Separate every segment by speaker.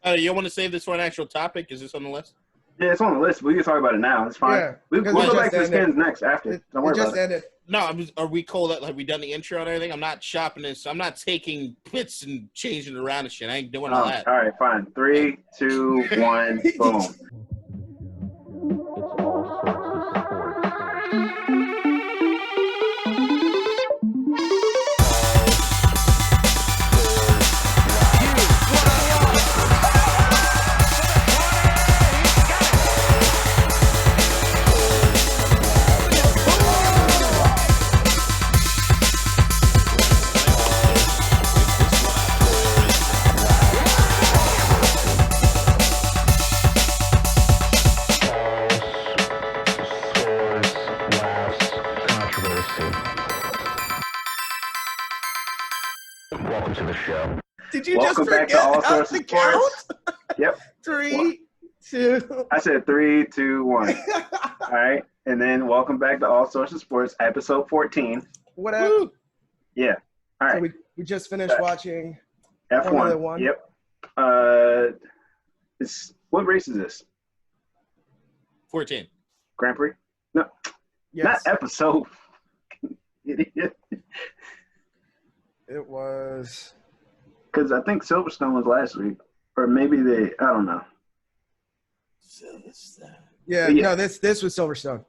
Speaker 1: You want to save this for an actual topic? Is this on the list?
Speaker 2: Yeah, it's on the list. We can talk about it now. It's fine.
Speaker 3: Yeah,
Speaker 2: we'll go back to the skins next after. Don't worry about
Speaker 3: it.
Speaker 1: No, are we cool that like we done the intro and everything? I'm not shopping this. I'm not taking bits and changing it around and shit. I ain't doing all that.
Speaker 2: All right, fine. 3, 2, 1, boom.
Speaker 4: Welcome to the show.
Speaker 3: Did you
Speaker 2: Welcome
Speaker 3: just forget how to count?
Speaker 2: Yep.
Speaker 3: 3, 2.
Speaker 2: I said 3, 2, 1. All right. And then welcome back to All Sorts of Sports, episode 14.
Speaker 3: What up?
Speaker 2: Yeah. All right.
Speaker 3: So we just finished watching
Speaker 2: F1. Yep. What race is this?
Speaker 1: 14.
Speaker 2: Grand Prix? No.
Speaker 3: Yes.
Speaker 2: Not episode. Idiot.
Speaker 3: It was.
Speaker 2: Because I think Silverstone was last week. Or maybe I don't know.
Speaker 3: Silverstone. Yeah, no, this was Silverstone.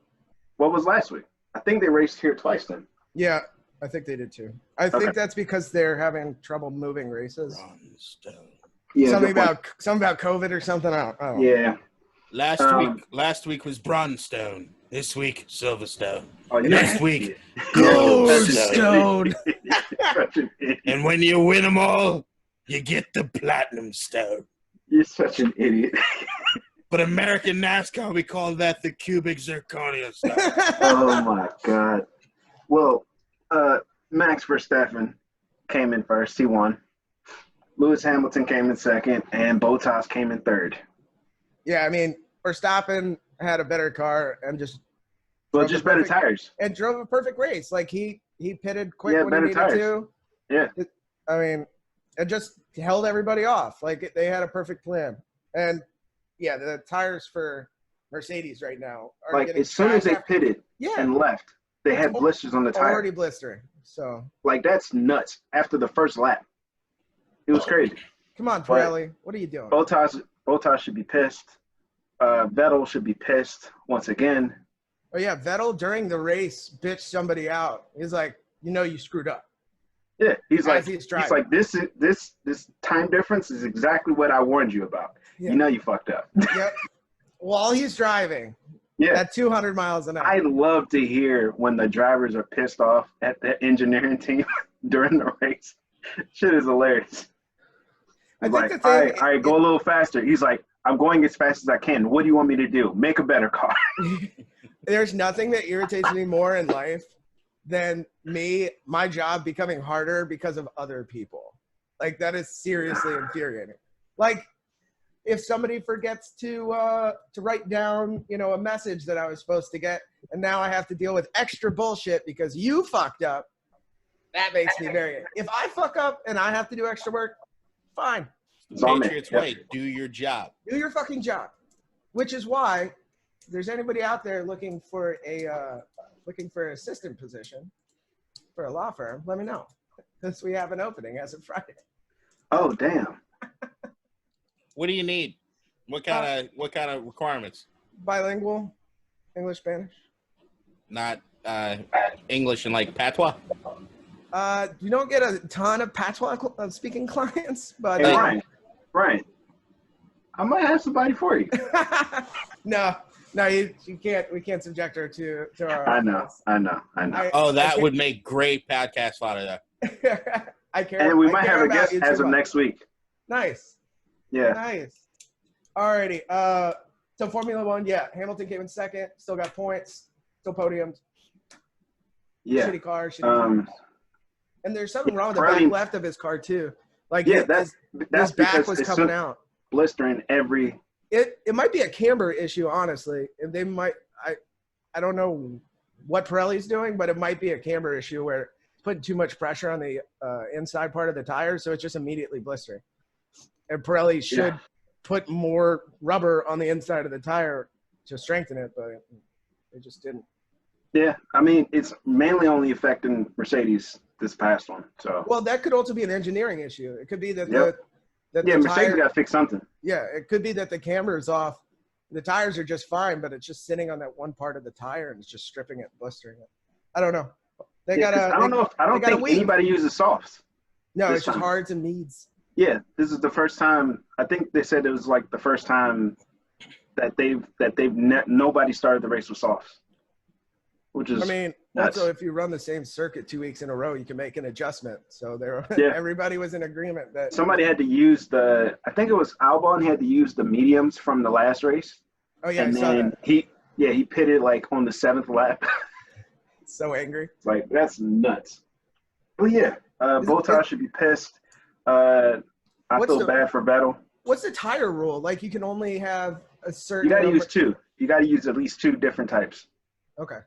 Speaker 2: What was last week? I think they raced here twice then.
Speaker 3: Yeah, I think they did too. I think that's because they're having trouble moving races.
Speaker 2: Yeah,
Speaker 3: something about COVID or something. I don't know.
Speaker 2: Yeah.
Speaker 1: Last week was Bronstone. This week, Silverstone.
Speaker 2: Oh,
Speaker 1: Next week,
Speaker 3: Goldstone.
Speaker 1: And when you win them all, you get the Platinum Stone.
Speaker 2: You're such an idiot.
Speaker 1: But American NASCAR, we call that the Cubic Zirconia Stone.
Speaker 2: Oh, my God. Well, Max Verstappen came in first. He won. Lewis Hamilton came in second, and Bottas came in third.
Speaker 3: Yeah, I mean, Verstappen had a better car and just
Speaker 2: better tires.
Speaker 3: And drove a perfect race. Like he pitted quick when he needed
Speaker 2: tires.
Speaker 3: to.
Speaker 2: Yeah.
Speaker 3: I mean, it just held everybody off. Like they had a perfect plan. And yeah, the tires for Mercedes right now are
Speaker 2: like as soon as they pitted and left, they had blisters on the tire.
Speaker 3: Already blistering. So
Speaker 2: like that's nuts. After the first lap, it was crazy.
Speaker 3: Come on, Pirelli, what are you doing?
Speaker 2: Bottas should be pissed. Vettel should be pissed once again.
Speaker 3: Oh yeah, Vettel during the race bitched somebody out. He's like, you screwed up.
Speaker 2: Yeah, he's like this time difference is exactly what I warned you about. Yeah. You fucked up.
Speaker 3: Yep. While he's driving.
Speaker 2: Yeah.
Speaker 3: At 200 miles an hour.
Speaker 2: I love to hear when the drivers are pissed off at the engineering team during the race. Shit is hilarious. All right, go a little faster. He's like, I'm going as fast as I can. What do you want me to do? Make a better car.
Speaker 3: There's nothing that irritates me more in life than my job becoming harder because of other people. Like, that is seriously infuriating. Like, if somebody forgets to write down, a message that I was supposed to get, and now I have to deal with extra bullshit because you fucked up, that makes me very. If I fuck up and I have to do extra work, fine.
Speaker 1: Patriots way. Do your job.
Speaker 3: Do your fucking job. Which is why, if there's anybody out there looking for an assistant position for a law firm, let me know. Because we have an opening as of Friday.
Speaker 2: Oh, damn.
Speaker 1: What do you need? What kind of requirements?
Speaker 3: Bilingual, English, Spanish.
Speaker 1: Not English and like patois.
Speaker 3: You don't get a ton of patois speaking clients, but
Speaker 2: hey, Ryan, I might have somebody for you.
Speaker 3: No, you can't. We can't subject her to our.
Speaker 2: I know.
Speaker 1: That would make great podcast fodder.
Speaker 3: I care.
Speaker 2: And we might have a guest as of next week.
Speaker 3: Nice.
Speaker 2: Yeah.
Speaker 3: Nice. Alrighty. So Formula One, Hamilton came in second. Still got points. Still podiumed.
Speaker 2: Yeah.
Speaker 3: Shitty car. And there's something wrong with the back left of his car too. Like that's his back was coming out.
Speaker 2: Blistering every.
Speaker 3: It might be a camber issue, honestly. And they might. I don't know what Pirelli's doing, but it might be a camber issue where it's putting too much pressure on the inside part of the tire, so it's just immediately blistering. And Pirelli should put more rubber on the inside of the tire to strengthen it, but they just didn't.
Speaker 2: Yeah, I mean, it's mainly only affecting Mercedes this past one. So
Speaker 3: well, that could also be an engineering issue. It could be that the
Speaker 2: Mercedes got to fix something.
Speaker 3: Yeah, it could be that the camber's off. The tires are just fine, but it's just sitting on that one part of the tire and it's just stripping it, blistering it. I don't know. I don't think anybody uses softs. No, it's just hards and mediums.
Speaker 2: Yeah, this is the first time. I think they said it was like the first time that nobody started the race with softs, which is.
Speaker 3: I mean,
Speaker 2: nuts.
Speaker 3: also if you run the same circuit 2 weeks in a row, you can make an adjustment. So everybody was in agreement that
Speaker 2: somebody had to use I think it was Albon had to use the mediums from the last race.
Speaker 3: Oh yeah,
Speaker 2: and
Speaker 3: I saw
Speaker 2: then
Speaker 3: that.
Speaker 2: he pitted like on the 7th lap.
Speaker 3: So angry.
Speaker 2: Like that's nuts. But yeah, Bottas should be pissed. I feel bad for Vettel.
Speaker 3: What's the tire rule? Like you can only have a certain.
Speaker 2: You got to use 2. You got to use at least 2 different types.
Speaker 3: Okay.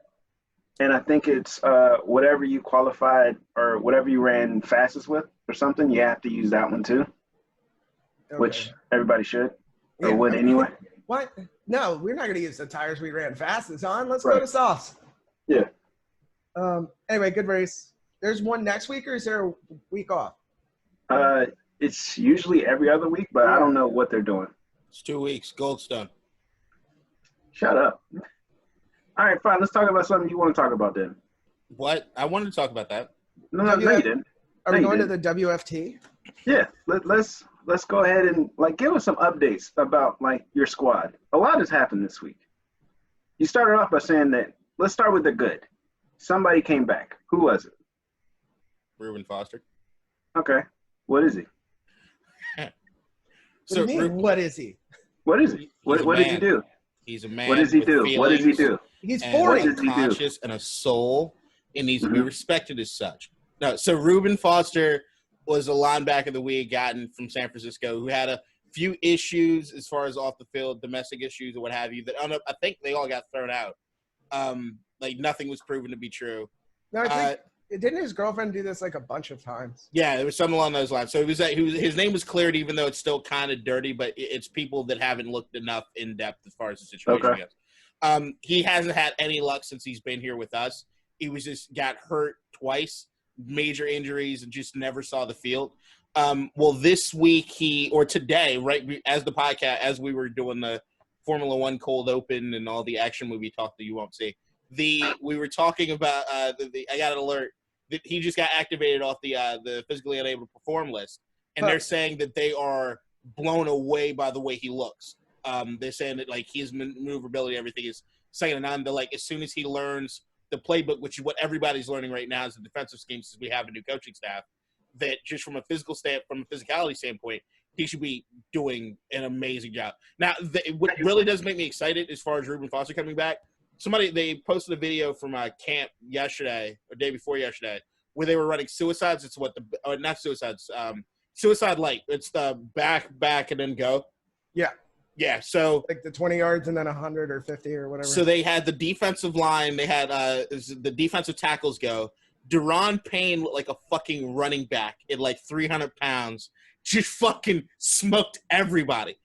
Speaker 2: And I think it's whatever you qualified or whatever you ran fastest with or something, you have to use that one too. Okay. Which everybody should or would anyway.
Speaker 3: What? No, we're not going to use the tires we ran fastest on. Let's go to softs.
Speaker 2: Yeah.
Speaker 3: Anyway, good race. There's one next week, or is there a week off?
Speaker 2: It's usually every other week, but I don't know what they're doing.
Speaker 1: It's 2 weeks. Goldstone.
Speaker 2: Shut up. All right, fine. Let's talk about something you want to talk about then.
Speaker 1: What? I wanted to talk about that.
Speaker 2: No, you didn't.
Speaker 3: Are we going to the WFT?
Speaker 2: Yeah. Let's go ahead and give us some updates about your squad. A lot has happened this week. You started off by saying that. Let's start with the good. Somebody came back. Who was it?
Speaker 1: Reuben Foster.
Speaker 2: Okay. What is he?
Speaker 3: So what is he?
Speaker 2: What is he? What did he do?
Speaker 1: He's a man.
Speaker 2: What does he do? What does he do?
Speaker 3: He's 40.
Speaker 1: He's conscious and a soul, and needs to be respected as such. No, so Reuben Foster was a linebacker that we had gotten from San Francisco who had a few issues as far as off the field, domestic issues or what have you. That I think they all got thrown out. Nothing was proven to be true.
Speaker 3: No, I think didn't his girlfriend do this a bunch of times? Yeah,
Speaker 1: there was something along those lines. So it was that his name was cleared, even though it's still kind of dirty. But it's people that haven't looked enough in depth as far as the situation goes. He hasn't had any luck since he's been here with us. He was just got hurt twice, major injuries, and just never saw the field. Well, this week today, right as the podcast, as we were doing the Formula One cold open and all the action movie talk that you won't see. We were talking about I got an alert that he just got activated off the physically unable to perform list, and they're saying that they are blown away by the way he looks. They're saying that his maneuverability, everything is second to none. They're as soon as he learns the playbook, which is what everybody's learning right now, is the defensive scheme since we have a new coaching staff. That just from a physicality standpoint, he should be doing an amazing job. Now, what really does make me excited as far as Reuben Foster coming back. They posted a video from camp yesterday or day before yesterday where they were running suicides. It's not suicides, suicide light. It's the back, and then go.
Speaker 3: Yeah.
Speaker 1: Yeah. So
Speaker 3: the 20 yards and then 100 or 50 or whatever.
Speaker 1: So they had the defensive line. They had the defensive tackles go. Deron Payne looked like a fucking running back at 300 pounds. Just fucking smoked everybody.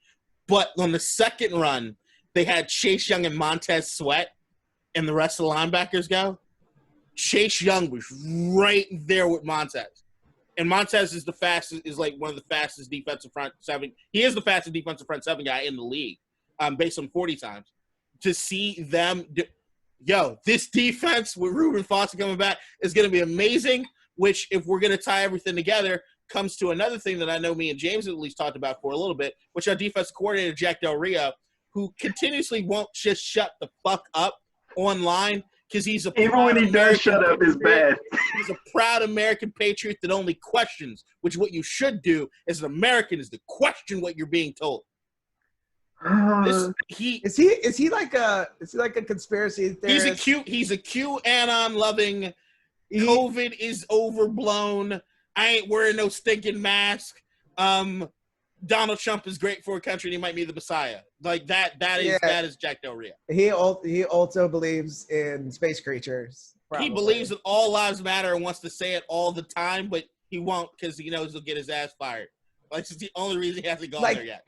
Speaker 1: But on the second run, they had Chase Young and Montez Sweat. And the rest of the linebackers go, Chase Young was right there with Montez. And Montez is one of the fastest defensive front seven. He is the fastest defensive front seven guy in the league, based on 40 times. To see them, this defense with Reuben Foster coming back is going to be amazing, which if we're going to tie everything together, comes to another thing that I know me and James at least talked about for a little bit, which our defensive coordinator, Jack Del Rio, who continuously won't just shut the fuck up online because he's
Speaker 2: even when he does shut up is bad.
Speaker 1: He's a proud American patriot that only questions, which is what you should do as an American, is to question what you're being told.
Speaker 3: Is he like a conspiracy theorist?
Speaker 1: He's a QAnon loving. COVID is overblown. I ain't wearing no stinking mask. Donald Trump is great for a country and he might be the Messiah. That is Jack Del Rio.
Speaker 3: He also believes in space creatures. Probably.
Speaker 1: He believes that all lives matter and wants to say it all the time, but he won't because he knows he'll get his ass fired. It's the only reason he hasn't gone there yet.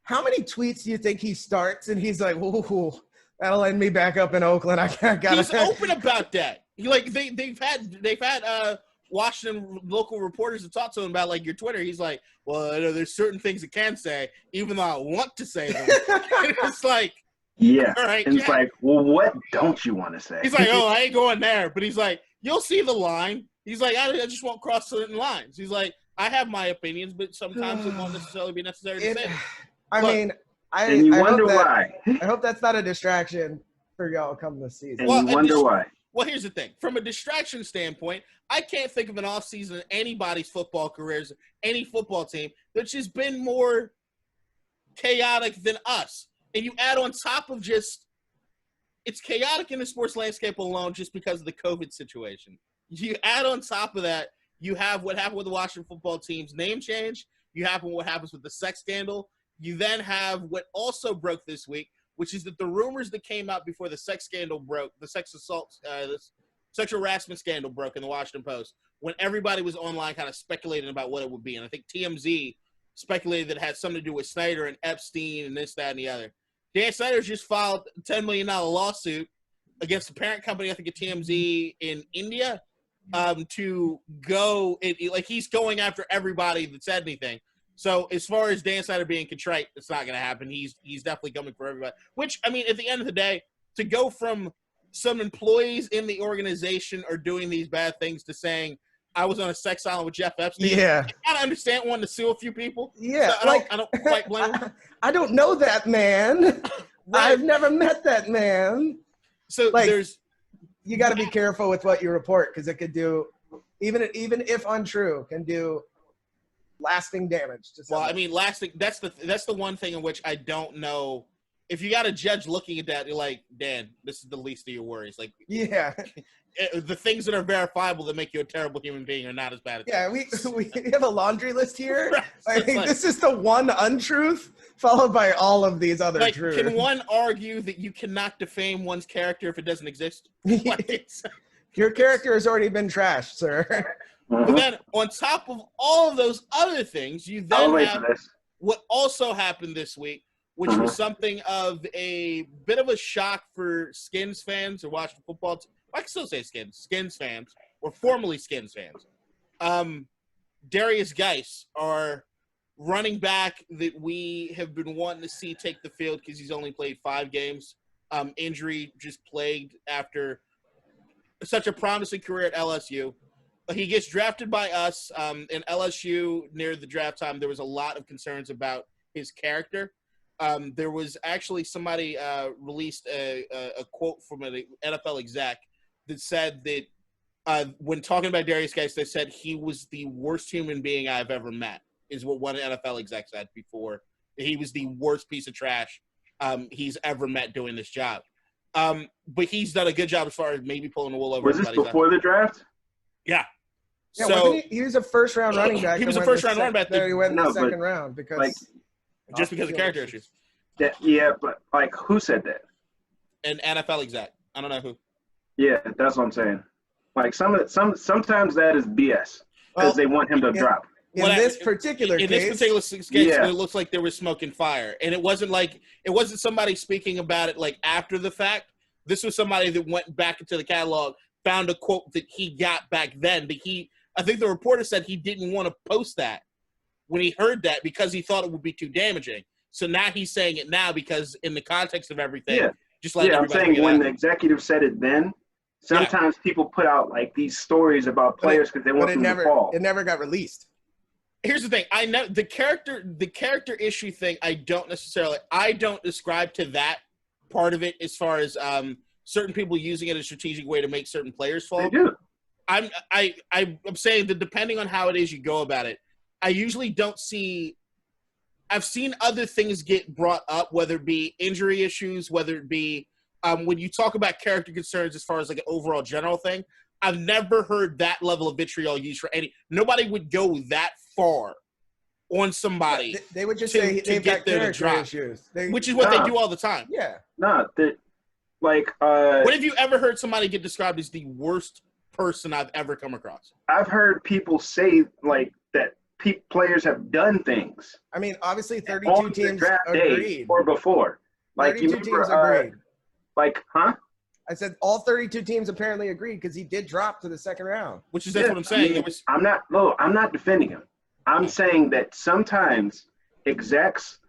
Speaker 3: how many tweets do you think he starts and he's like, "Ooh, that'll end me back up in Oakland. I gotta."
Speaker 1: He's open about that. They've had Washington local reporters to talk to him about like your Twitter. He's like, well, there's certain things I can say, even though I want to say them. It's like,
Speaker 2: yeah,
Speaker 1: all right,
Speaker 2: and it's like, well, what don't you want to say?
Speaker 1: He's like, oh, I ain't going there, but he's like, you'll see the line. He's like, I just won't cross certain lines. He's like, I have my opinions, but sometimes it won't necessarily be necessary to say them.
Speaker 3: And
Speaker 2: you wonder why.
Speaker 3: I hope that's not a distraction for y'all come this season.
Speaker 2: And you wonder why.
Speaker 1: Well, here's the thing. From a distraction standpoint, I can't think of an offseason in anybody's football careers, any football team, that's just been more chaotic than us. And you add on top of just – it's chaotic in the sports landscape alone just because of the COVID situation. You add on top of that, you have what happened with the Washington football team's name change. You have what happens with the sex scandal. You then have what also broke this week, which is that the rumors that came out before the sex scandal broke, the sexual harassment scandal broke in the Washington Post, when everybody was online kind of speculating about what it would be. And I think TMZ speculated that it had something to do with Snyder and Epstein and this, that, and the other. Dan Snyder's just filed a $10 million lawsuit against the parent company, I think, at TMZ in India, to go – like he's going after everybody that said anything. So as far as Dan Snyder being contrite, it's not going to happen. He's definitely coming for everybody. Which, I mean, at the end of the day, to go from some employees in the organization are doing these bad things to saying, I was on a sex island with Jeff Epstein.
Speaker 3: Yeah.
Speaker 1: I kind of understand wanting to sue a few people.
Speaker 3: Yeah.
Speaker 1: So I don't quite blame him.
Speaker 3: I don't know that man. Right. I've never met that man.
Speaker 1: So
Speaker 3: you got to be careful with what you report because it could do, even if untrue, can do lasting damage to somebody.
Speaker 1: Well, I mean, lasting. That's the one thing in which I don't know. If you got a judge looking at that, you're like, Dan, this is the least of your worries. Like,
Speaker 3: yeah,
Speaker 1: the things that are verifiable that make you a terrible human being are not as bad as
Speaker 3: we have a laundry list here. I think this is the one untruth followed by all of these other truths.
Speaker 1: Can one argue that you cannot defame one's character if it doesn't exist?
Speaker 3: Your character has already been trashed, sir.
Speaker 1: But then on top of all of those other things, you then have what also happened this week, which was something of a bit of a shock for Skins fans or watching football. I can still say Skins fans, or formerly Skins fans. Darius Geis, our running back that we have been wanting to see take the field because he's only played 5 games. Injury just plagued after such a promising career at LSU. He gets drafted by us. In LSU, near the draft time, there was a lot of concerns about his character. There was actually somebody released a quote from an NFL exec that said that when talking about Darius Geis, they said he was the worst human being I've ever met, is what one NFL exec said before. He was the worst piece of trash he's ever met doing this job. But he's done a good job as far as maybe pulling the wool over everybody's eyes.
Speaker 2: Was this before the draft?
Speaker 1: Yeah.
Speaker 3: Yeah, so he was a first-round running back.
Speaker 1: He was a first-round running back.
Speaker 3: He went in the second round because
Speaker 1: just because of character issues.
Speaker 2: Yeah, but who said that?
Speaker 1: An NFL exec. I don't know who.
Speaker 2: Yeah, that's what I'm saying. Sometimes that is BS because they want him to drop.
Speaker 3: In this particular case,
Speaker 1: it looks like there was smoke and fire, and it wasn't somebody speaking about it like after the fact. This was somebody that went back into the catalog, found a quote that he got back then. I think the reporter said he didn't want to post that when he heard that because he thought it would be too damaging. So now he's saying it now because in the context of everything, I'm saying
Speaker 2: when the executive said it then, sometimes people put out like these stories about players because they want them to fall.
Speaker 3: It never got released.
Speaker 1: Here's the thing. I know the character issue thing. I don't ascribe to that part of it as far as certain people using it as a strategic way to make certain players fall.
Speaker 2: They do.
Speaker 1: I'm saying that depending on how it is you go about it, I usually don't see. I've seen other things get brought up, whether it be injury issues, whether it be when you talk about character concerns as far as like an overall general thing. I've never heard that level of vitriol used for any. Nobody would go that far on somebody.
Speaker 3: Yeah, they would just say they've got character issues,
Speaker 1: which is what they do all the time.
Speaker 3: Yeah.
Speaker 1: When have you ever heard somebody get described as the worst person I've ever come across?
Speaker 2: I've heard people say like that players have done things.
Speaker 3: I mean, obviously 32
Speaker 2: on
Speaker 3: teams
Speaker 2: the draft
Speaker 3: agreed.
Speaker 2: day or before. Like,
Speaker 3: 32
Speaker 2: you remember,
Speaker 3: teams agreed.
Speaker 2: like, huh?
Speaker 3: I said all 32 teams apparently agreed because he did drop to the second round.
Speaker 1: Which is that's what I'm saying.
Speaker 2: I'm not defending him. I'm saying that sometimes execs,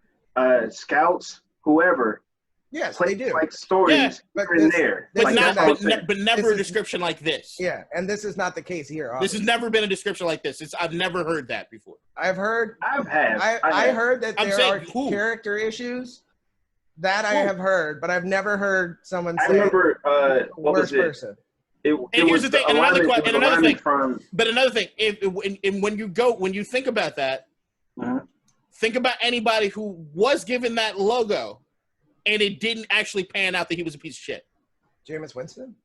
Speaker 2: scouts, whoever,
Speaker 3: yes, they do.
Speaker 2: like stories here and there.
Speaker 1: But,
Speaker 2: like,
Speaker 1: but never a description like this.
Speaker 3: Yeah, and this is not the case here.
Speaker 1: Obviously. This has never been a description like this. I've never heard that before.
Speaker 3: I heard that there are character issues. That I have heard, but I've never heard someone say.
Speaker 2: I remember what was it?
Speaker 3: Person.
Speaker 2: And
Speaker 1: here's the thing. And another thing. But another thing. When you think about that, think about anybody who was given that logo, and it didn't actually pan out that he was a piece of shit.
Speaker 3: Jameis Winston.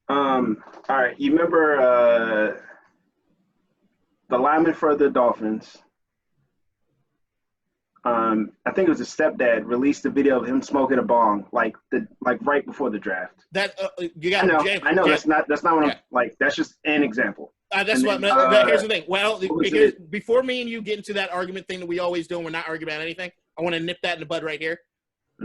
Speaker 2: All right. You remember the lineman for the Dolphins? I think it was his stepdad released a video of him smoking a bong, like right before the draft.
Speaker 1: That you got.
Speaker 2: I know. That's not what I'm like. That's just an example.
Speaker 1: That's what. Here's the thing. Well, before me and you get into that argument thing that we always do, and we're not arguing about anything. I want to nip that in the bud right here.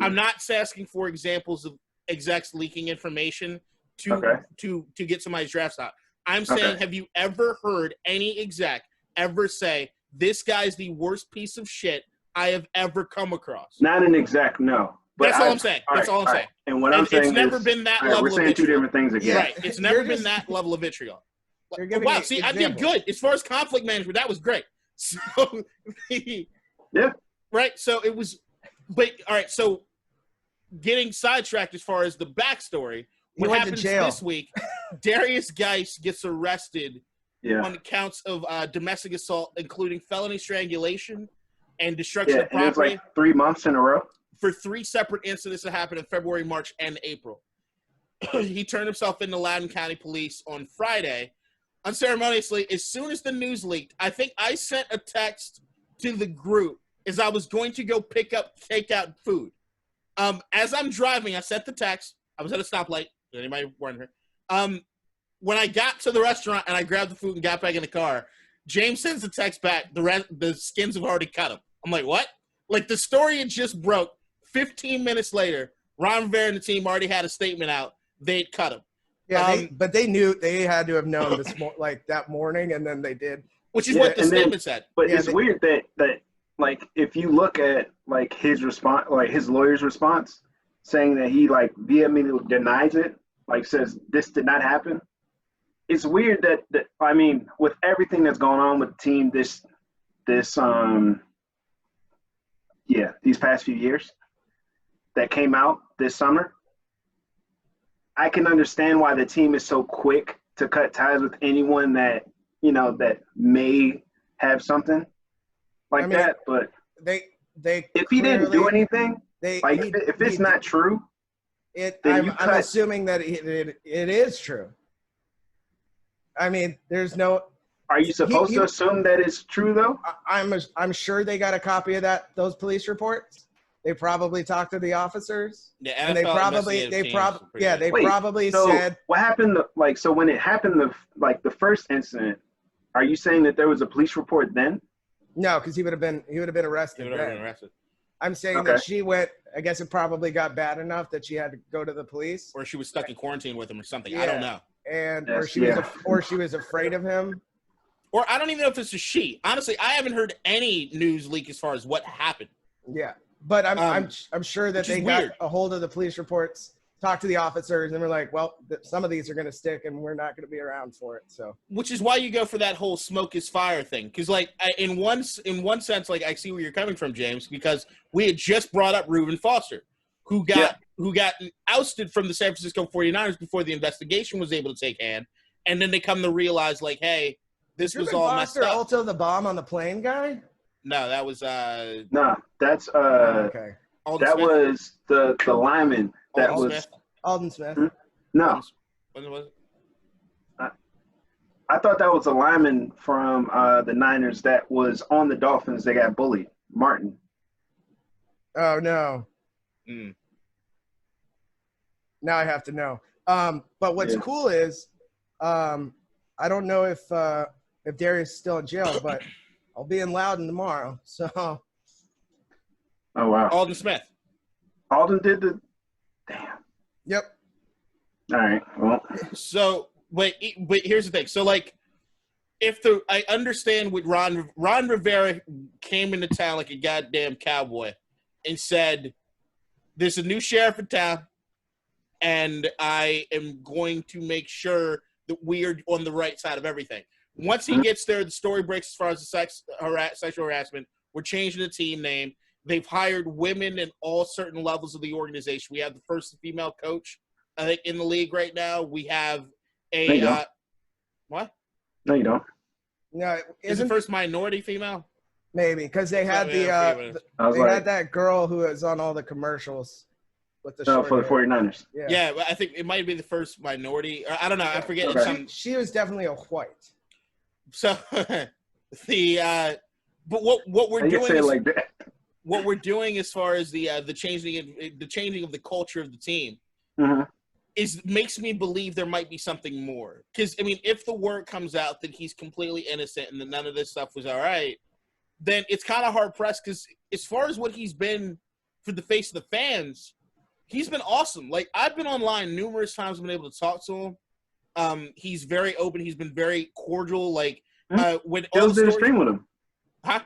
Speaker 1: I'm not asking for examples of execs leaking information to get somebody's draft stock. I'm saying, have you ever heard any exec ever say this guy's the worst piece of shit I have ever come across?
Speaker 2: Not an exec, no.
Speaker 1: But that's all I'm saying. That's all I'm saying.
Speaker 2: And what I'm saying
Speaker 1: it's never been that level.
Speaker 2: We're saying two different things again.
Speaker 1: Right. It's never been that level of vitriol. Wow. See, I did good as far as conflict management. That was great. So,
Speaker 2: yeah.
Speaker 1: Right. So it was, but all right. So getting sidetracked as far as the backstory, what happens this week? Darius Geis gets arrested on counts of domestic assault, including felony strangulation and destruction of property.
Speaker 2: And it was like 3 months in a row.
Speaker 1: For 3 separate incidents that happened in February, March, and April. He turned himself into Loudoun County Police on Friday. Unceremoniously, as soon as the news leaked, I think I sent a text to the group as I was going to go pick up takeout food. As I'm driving, I sent the text. I was at a stoplight. Anybody wondering? When I got to the restaurant and I grabbed the food and got back in the car, James sends a text back. The skins have already cut him. I'm like, what? Like, the story had just broke. 15 minutes later, Ron Rivera and the team already had a statement out. They'd cut him.
Speaker 3: Yeah, but they knew they had to have known that morning, and then they did.
Speaker 1: Which is what the statement said.
Speaker 2: But it's weird that like, if you look at like his response, like his lawyer's response, saying that he like vehemently denies it, like says this did not happen. It's weird that I mean, with everything that's going on with the team these past few years that came out this summer, I can understand why the team is so quick to cut ties with anyone that, you know, that may have something like that. But
Speaker 3: they
Speaker 2: if he didn't do anything, if it's not true,
Speaker 3: I'm assuming that it is true. I mean, there's no.
Speaker 2: Are you supposed to assume that it's true though?
Speaker 3: I'm sure they got a copy of those police reports. They probably talked to the officers.
Speaker 1: Yeah,
Speaker 3: and they probably said
Speaker 2: what happened. So when it happened, the first incident, are you saying that there was a police report then?
Speaker 3: No, because he would have been arrested. I'm saying that she went. I guess it probably got bad enough that she had to go to the police,
Speaker 1: or she was stuck in quarantine with him, or something. Yeah. I don't know.
Speaker 3: And or she was afraid of him.
Speaker 1: Or I don't even know if it's a she. Honestly, I haven't heard any news leak as far as what happened.
Speaker 3: Yeah, but I'm sure that they got a hold of the police reports, talked to the officers, and were like, well, some of these are going to stick, and we're not going to be around for it. So, which
Speaker 1: is why you go for that whole smoke is fire thing, because like in one sense, like I see where you're coming from, James, because we had just brought up Reuben Foster, who got ousted from the San Francisco 49ers before the investigation was able to take hand, and then they come to realize like, hey. This was all messed up.
Speaker 3: Also the bomb on the plane guy?
Speaker 2: No, that was no, that's okay. Alden Smith? Was the lineman that Alden was Smith?
Speaker 3: Alden Smith.
Speaker 2: No.
Speaker 1: When was
Speaker 2: it? I thought that was a lineman from the Niners that was on the Dolphins. They got bullied. Martin.
Speaker 3: Oh no. Now I have to know. But what's cool is I don't know if Darius is still in jail, but I'll be in Loudon tomorrow. So.
Speaker 2: Oh wow.
Speaker 1: Alden Smith.
Speaker 2: Alden did the. Damn.
Speaker 3: Yep.
Speaker 2: All right. Well.
Speaker 1: So, but here's the thing. So, like, I understand what Ron Rivera came into town like a goddamn cowboy and said, "There's a new sheriff in town, and I am going to make sure that we are on the right side of everything." Once he gets there, the story breaks as far as the sexual harassment. We're changing the team name. They've hired women in all certain levels of the organization. We have the first female coach, I think, in the league right now. We have what?
Speaker 2: No, you don't.
Speaker 3: No,
Speaker 1: Is the first minority female?
Speaker 3: Maybe because they had they had that girl who was on all the commercials with the short
Speaker 2: for the 49ers.
Speaker 3: Yeah,
Speaker 1: I think it might be the first minority. I don't know. I forget.
Speaker 2: Okay.
Speaker 3: She was definitely a white.
Speaker 1: So but what we're doing is,
Speaker 2: like that.
Speaker 1: What we're doing as far as the changing of the culture of the team makes me believe there might be something more. Because I mean, if the word comes out that he's completely innocent and that none of this stuff was all right, then it's kind of hard pressed. Because as far as what he's been for the face of the fans, he's been awesome. Like, I've been online numerous times, been able to talk to him. He's very open. He's been very cordial. Like, when
Speaker 2: Skills did a stream with him.
Speaker 1: Huh?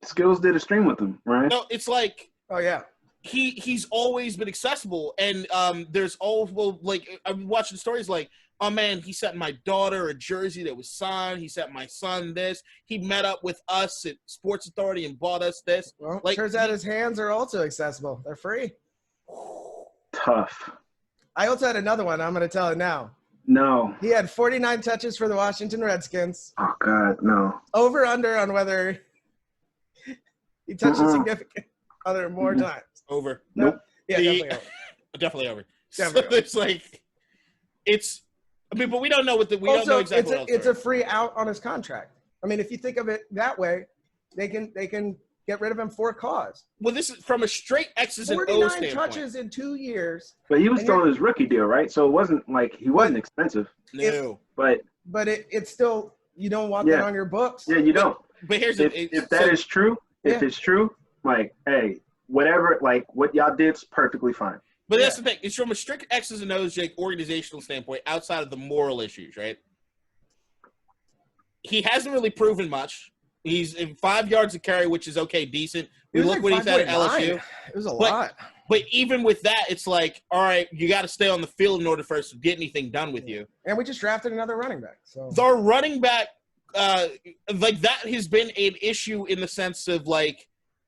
Speaker 2: Skills did a stream with him, right?
Speaker 1: No, it's like,
Speaker 3: oh yeah,
Speaker 1: he's always been accessible, and there's always like, I'm watching stories like, oh man, he sent my daughter a jersey that was signed. He sent my son this. He met up with us at Sports Authority and bought us this.
Speaker 3: Well,
Speaker 1: like,
Speaker 3: turns out his hands are also accessible. They're free.
Speaker 2: Tough.
Speaker 3: I also had another one. I'm going to tell it now.
Speaker 2: No.
Speaker 3: He had 49 touches for the Washington Redskins.
Speaker 2: Oh, God, no.
Speaker 3: Over under on whether he touched a significant other more times.
Speaker 1: Over.
Speaker 2: Nope.
Speaker 3: Yeah, definitely over.
Speaker 1: Definitely over.
Speaker 3: Definitely
Speaker 1: So it's like, I mean, but we don't know don't know exactly
Speaker 3: it's a free out on his contract. I mean, if you think of it that way, they can get rid of him for a cause.
Speaker 1: Well, this is from a straight X's and O's
Speaker 3: 49
Speaker 1: standpoint.
Speaker 3: touches in 2 years.
Speaker 2: But he was still on his rookie deal, right? So it wasn't like he wasn't expensive.
Speaker 1: No.
Speaker 2: But
Speaker 3: it's still, you don't want that on your books.
Speaker 2: Yeah, you don't.
Speaker 1: But here's
Speaker 2: if that is true, if it's true, like, hey, whatever, like what y'all did's perfectly fine.
Speaker 1: But that's the thing. It's from a strict X's and O's, Jake, organizational standpoint, outside of the moral issues, right? He hasn't really proven much. He's in 5 yards of carry, which is okay, decent. We look what he's had at LSU.
Speaker 3: It was a lot.
Speaker 1: But even with that, it's like, all right, you got to stay on the field in order for us to get anything done with you.
Speaker 3: And we just drafted another running back. So
Speaker 1: our running back, like, that has been an issue in the sense of, like,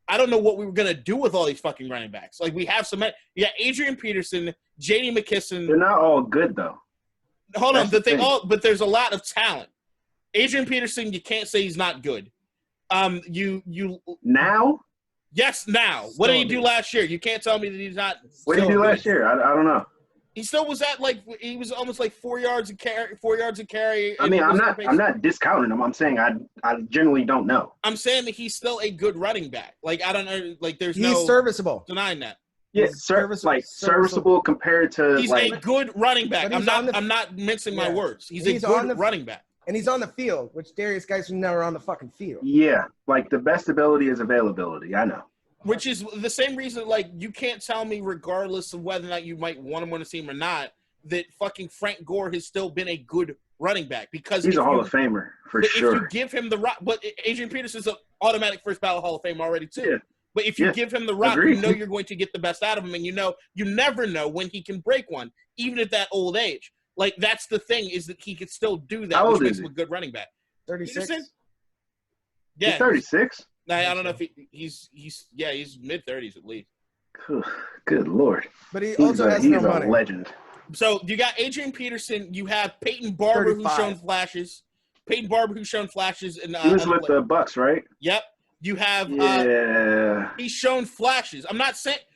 Speaker 1: I don't know what we were going to do with all these fucking running backs. Like, we have some – you got Adrian Peterson, J.D. McKisson.
Speaker 2: They're not all good, though.
Speaker 1: Hold on. But there's a lot of talent. Adrian Peterson, you can't say he's not good.
Speaker 2: Now?
Speaker 1: Yes, now. What did he do last year? You can't tell me that he's not.
Speaker 2: What did he do last year? I don't know.
Speaker 1: He still was at, like, he was almost like 4 yards of carry.
Speaker 2: I mean, I'm not discounting him. I'm saying I generally don't know.
Speaker 1: I'm saying that he's still a good running back. Like, I don't know, like,
Speaker 3: he's serviceable.
Speaker 1: Denying that.
Speaker 2: Yeah, serviceable compared to.
Speaker 1: He's a good running back. I'm not mincing my words. He's a good running back.
Speaker 3: And he's on the field, which Darius Geis was never on the fucking field.
Speaker 2: Yeah, like the best ability is availability. I know.
Speaker 1: Which is the same reason, like, you can't tell me, regardless of whether or not you might want him on the team or not, that fucking Frank Gore has still been a good running back. Because
Speaker 2: he's a Hall of Famer, for sure.
Speaker 1: If you give him the rock, but Adrian Peterson's an automatic first ballot Hall of Fame already, too. Yeah. But if you give him the rock, you know you're going to get the best out of him, and you never know when he can break one, even at that old age. Like, that's the thing, is that he could still do that, which makes him a good running back.
Speaker 3: 36?
Speaker 2: Yeah. He's 36?
Speaker 1: I don't know if he's mid-30s at least.
Speaker 2: Good Lord.
Speaker 3: But he also has no money.
Speaker 2: He's a legend.
Speaker 1: So you got Adrian Peterson. You have Peyton Barber, 35. Who's shown flashes. He was
Speaker 2: with the Bucks, right?
Speaker 1: Yep. You have he's shown flashes. I'm not saying –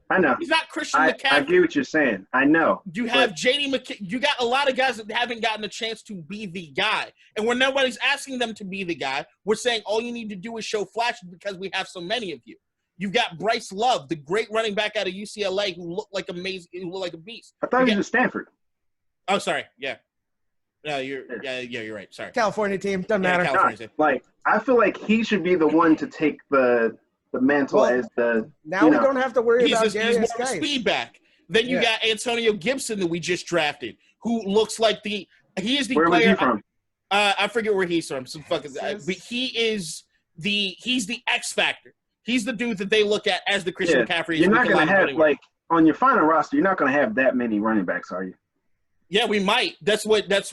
Speaker 2: I know.
Speaker 1: He's not Christian McCaffrey.
Speaker 2: I get what you're saying. I know.
Speaker 1: You have J.D. McKissick. You got a lot of guys that haven't gotten a chance to be the guy. And when nobody's asking them to be the guy, we're saying all you need to do is show flashes because we have so many of you. You've got Bryce Love, the great running back out of UCLA who looked like a beast.
Speaker 2: I thought he was at Stanford.
Speaker 1: Oh, sorry. Yeah. No, you're right. Sorry.
Speaker 3: California team, doesn't matter.
Speaker 1: California team.
Speaker 2: Like, I feel like he should be the one to take the mantle as the.
Speaker 3: Now we don't have to worry about Darius
Speaker 1: He's more
Speaker 3: Geis.
Speaker 1: speed back. Then you got Antonio Gibson that we just drafted, who looks like he is the
Speaker 2: Where
Speaker 1: player.
Speaker 2: Was he from?
Speaker 1: I forget where he's from. Some fucking, but he's the X factor. He's the dude that they look at as the Christian McCaffrey.
Speaker 2: You're not going to have on your final roster. You're not going to have that many running backs, are you?
Speaker 1: Yeah, we might. That's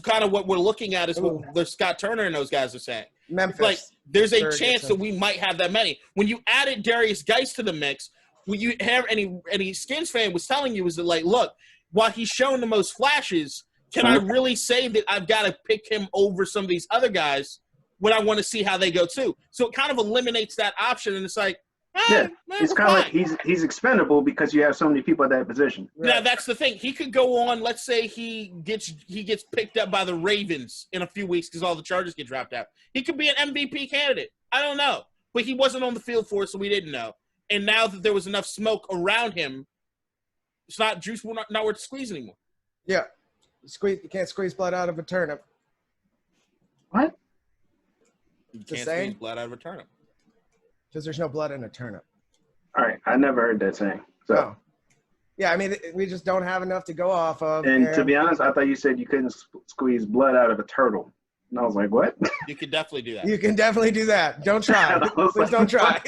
Speaker 1: kind of what we're looking at is what the Scott Turner and those guys are saying.
Speaker 3: Memphis.
Speaker 1: Like, there's a chance that we might have that many. When you added Darius Geis to the mix, when you have any Skins fan was telling you was that, like, look, while he's showing the most flashes, can I really say that I've got to pick him over some of these other guys when I want to see how they go too? So it kind of eliminates that option, and it's like,
Speaker 2: it's kind of like he's expendable because you have so many people at that position.
Speaker 1: Now that's the thing. He could go on. Let's say he gets picked up by the Ravens in a few weeks because all the charges get dropped out. He could be an MVP candidate. I don't know, but he wasn't on the field for us, so we didn't know. And now that there was enough smoke around him, it's not juice. We're not worth the squeeze anymore.
Speaker 3: Yeah, you can't squeeze blood out of a turnip.
Speaker 2: What?
Speaker 1: You can't squeeze blood out of a turnip.
Speaker 3: Because there's no blood in a turnip.
Speaker 2: All right, I never heard that saying. So,
Speaker 3: yeah, I mean, we just don't have enough to go off of.
Speaker 2: And to be honest, I thought you said you couldn't squeeze blood out of a turtle. And I was like, what?
Speaker 1: You could definitely do that.
Speaker 3: You can definitely do that. Don't try. Please don't try.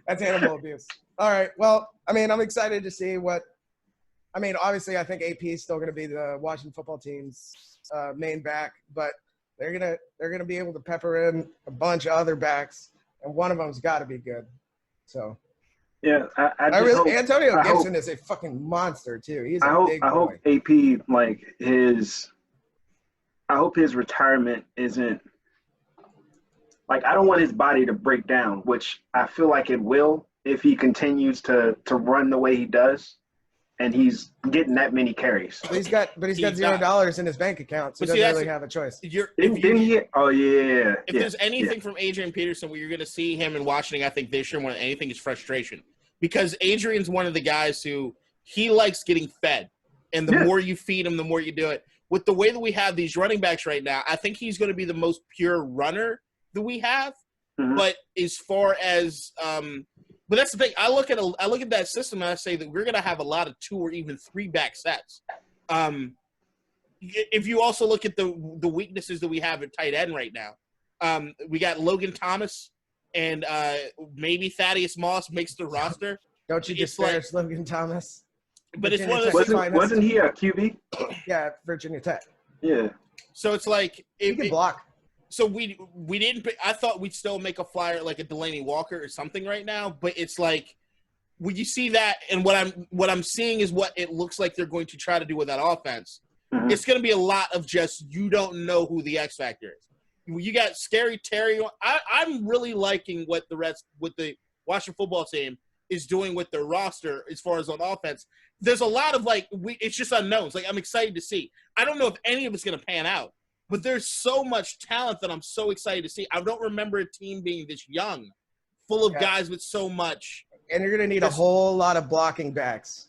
Speaker 3: That's animal abuse. All right. Well, I mean, I'm excited to see obviously, I think AP is still going to be the Washington football team's main back, but they're gonna be able to pepper in a bunch of other backs, and one of them's got to be good. So.
Speaker 2: Yeah, I really hope,
Speaker 3: Antonio Gibson is a fucking monster too. He's big boy.
Speaker 2: I hope AP I hope his retirement isn't I don't want his body to break down, which I feel like it will if he continues to run the way he does, and he's getting that many carries.
Speaker 3: But he's got $0 in his bank account, so he doesn't really have a choice.
Speaker 1: If there's anything from Adrian Peterson where you're going to see him in Washington, I think this year more than anything is frustration. Because Adrian's one of the guys who he likes getting fed. And the more you feed him, the more you do it. With the way that we have these running backs right now, I think he's going to be the most pure runner that we have. Mm-hmm. But as far as but that's the thing. I look at that system and I say that we're going to have a lot of 2 or even 3 back sets. If you also look at the weaknesses that we have at tight end right now, we got Logan Thomas and maybe Thaddeus Moss makes the roster.
Speaker 3: Don't you disparage Logan Thomas?
Speaker 1: But it's one of those.
Speaker 2: Wasn't he a QB?
Speaker 3: Yeah, Virginia Tech.
Speaker 2: Yeah.
Speaker 1: So it's like
Speaker 3: he can block.
Speaker 1: So we didn't. I thought we'd still make a flyer like a Delaney Walker or something right now, but it's like when you see that, and what I'm seeing is what it looks like they're going to try to do with that offense. Mm-hmm. It's going to be a lot of just you don't know who the X factor is. You got Scary Terry. I'm really liking what the Washington football team is doing with their roster as far as on offense. There's a lot of it's just unknowns. I'm excited to see. I don't know if any of it's going to pan out, but there's so much talent that I'm so excited to see. I don't remember a team being this young, full of guys with so much.
Speaker 3: And you're going to need a whole lot of blocking backs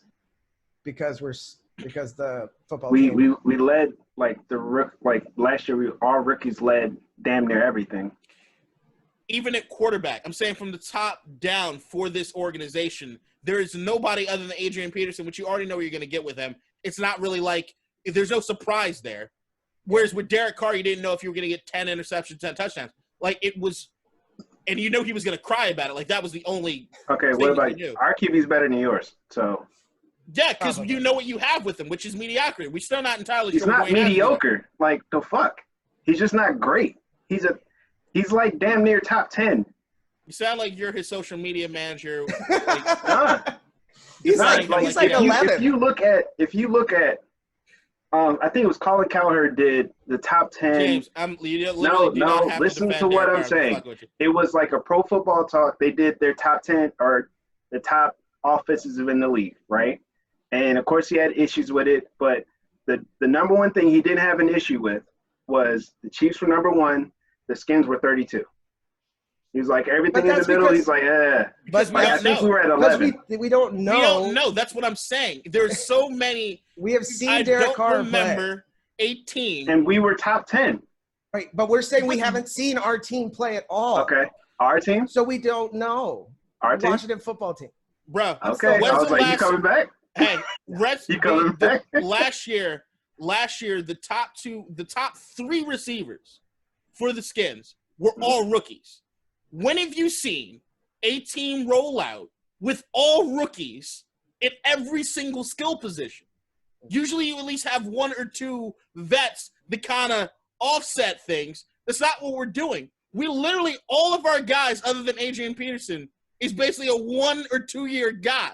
Speaker 3: because the football team.
Speaker 2: We led last year. Our rookies led damn near everything.
Speaker 1: Even at quarterback, I'm saying from the top down for this organization, there is nobody other than Adrian Peterson, which you already know what you're going to get with him. It's not really there's no surprise there. Whereas with Derek Carr, you didn't know if you were going to get 10 interceptions, 10 touchdowns. It was – and you know he was going to cry about it. That was the only
Speaker 2: Okay, what about you? Our QB's better than yours, so –
Speaker 1: yeah, because you know what you have with him, which is mediocrity. We're still not entirely
Speaker 2: sure. He's not mediocre. The fuck? He's just not great. He's damn near top 10.
Speaker 1: You sound like you're his social media manager.
Speaker 3: He's like 11.
Speaker 2: If you look at, I think it was Colin Cowherd did the top 10.
Speaker 1: James,
Speaker 2: listen to what I'm saying. It was like a Pro Football Talk. They did their top 10 or the top offenses in the league, right? And of course he had issues with it, but the number one thing he didn't have an issue with was the Chiefs were number 1, the Skins were 32. He was like, everything in the middle, he's like,
Speaker 1: But
Speaker 2: I think we were at 11.
Speaker 3: We don't know.
Speaker 1: We don't know. That's what I'm saying. There's so many.
Speaker 3: We have seen Derek Carr play.
Speaker 1: a team.
Speaker 2: And we were top 10.
Speaker 3: Right, but we're saying we haven't seen our team play at all.
Speaker 2: Okay. Our team?
Speaker 3: So we don't know.
Speaker 2: Our team?
Speaker 3: Washington football team.
Speaker 1: Bro.
Speaker 2: Okay. I was like, you coming back?
Speaker 1: Hey, Reds,
Speaker 2: you coming back?
Speaker 1: last year, the top 3 receivers for the Skins were all rookies. When have you seen a team roll out with all rookies in every single skill position? Usually you at least have 1 or 2 vets that kind of offset things. That's not what we're doing. We literally, all of our guys, other than Adrian Peterson, is basically a 1 or 2 year guy.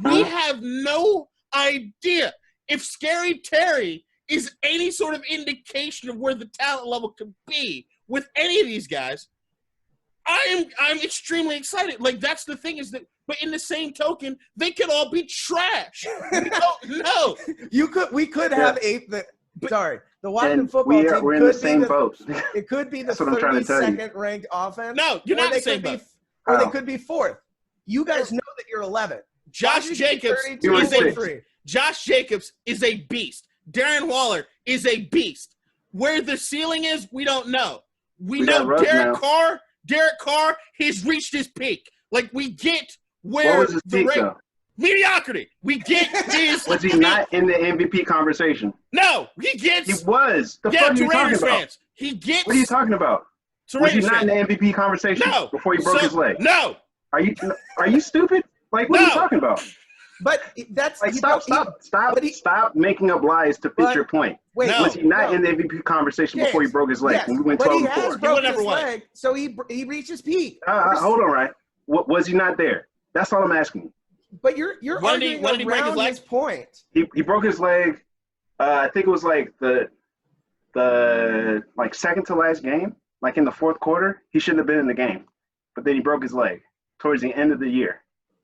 Speaker 1: We have no idea if Scary Terry is any sort of indication of where the talent level could be with any of these guys. I'm extremely excited. Like, that's the thing is that, but in the same token, they could all be trash. We don't know.
Speaker 3: We could have the Washington football team.
Speaker 2: We're in the same boat.
Speaker 3: It could be the 32nd ranked offense.
Speaker 1: No, you're not in the same boat.
Speaker 3: Or they could be 4th. You guys know that you're 11th.
Speaker 1: Josh Jacobs is a beast. Darren Waller is a beast. Where the ceiling is, we don't know. We know Derek Carr has reached his peak. Like, we get where
Speaker 2: what was his peak, though?
Speaker 1: Mediocrity. We get his
Speaker 2: Was he not in the MVP conversation?
Speaker 1: No, he gets.
Speaker 2: He was. The fuck are you talking about?
Speaker 1: Fans. He gets.
Speaker 2: What are you talking about? Was he not in the MVP conversation before he broke his leg?
Speaker 1: No.
Speaker 2: Are you stupid? Like, what are you talking about?
Speaker 3: But that's
Speaker 2: like, stop making up lies to fit your point.
Speaker 3: Wait,
Speaker 2: was he not in the MVP conversation before he broke his leg?
Speaker 3: Yes,
Speaker 2: when we went 12 and 4.
Speaker 3: He has broken his leg, so he reached his peak.
Speaker 2: Hold on, right? Was he not there? That's all I'm asking you.
Speaker 3: But you're arguing around his point.
Speaker 2: He broke his leg. I think it was like the second to last game, like in the 4th quarter. He shouldn't have been in the game, but then he broke his leg towards the end of the year.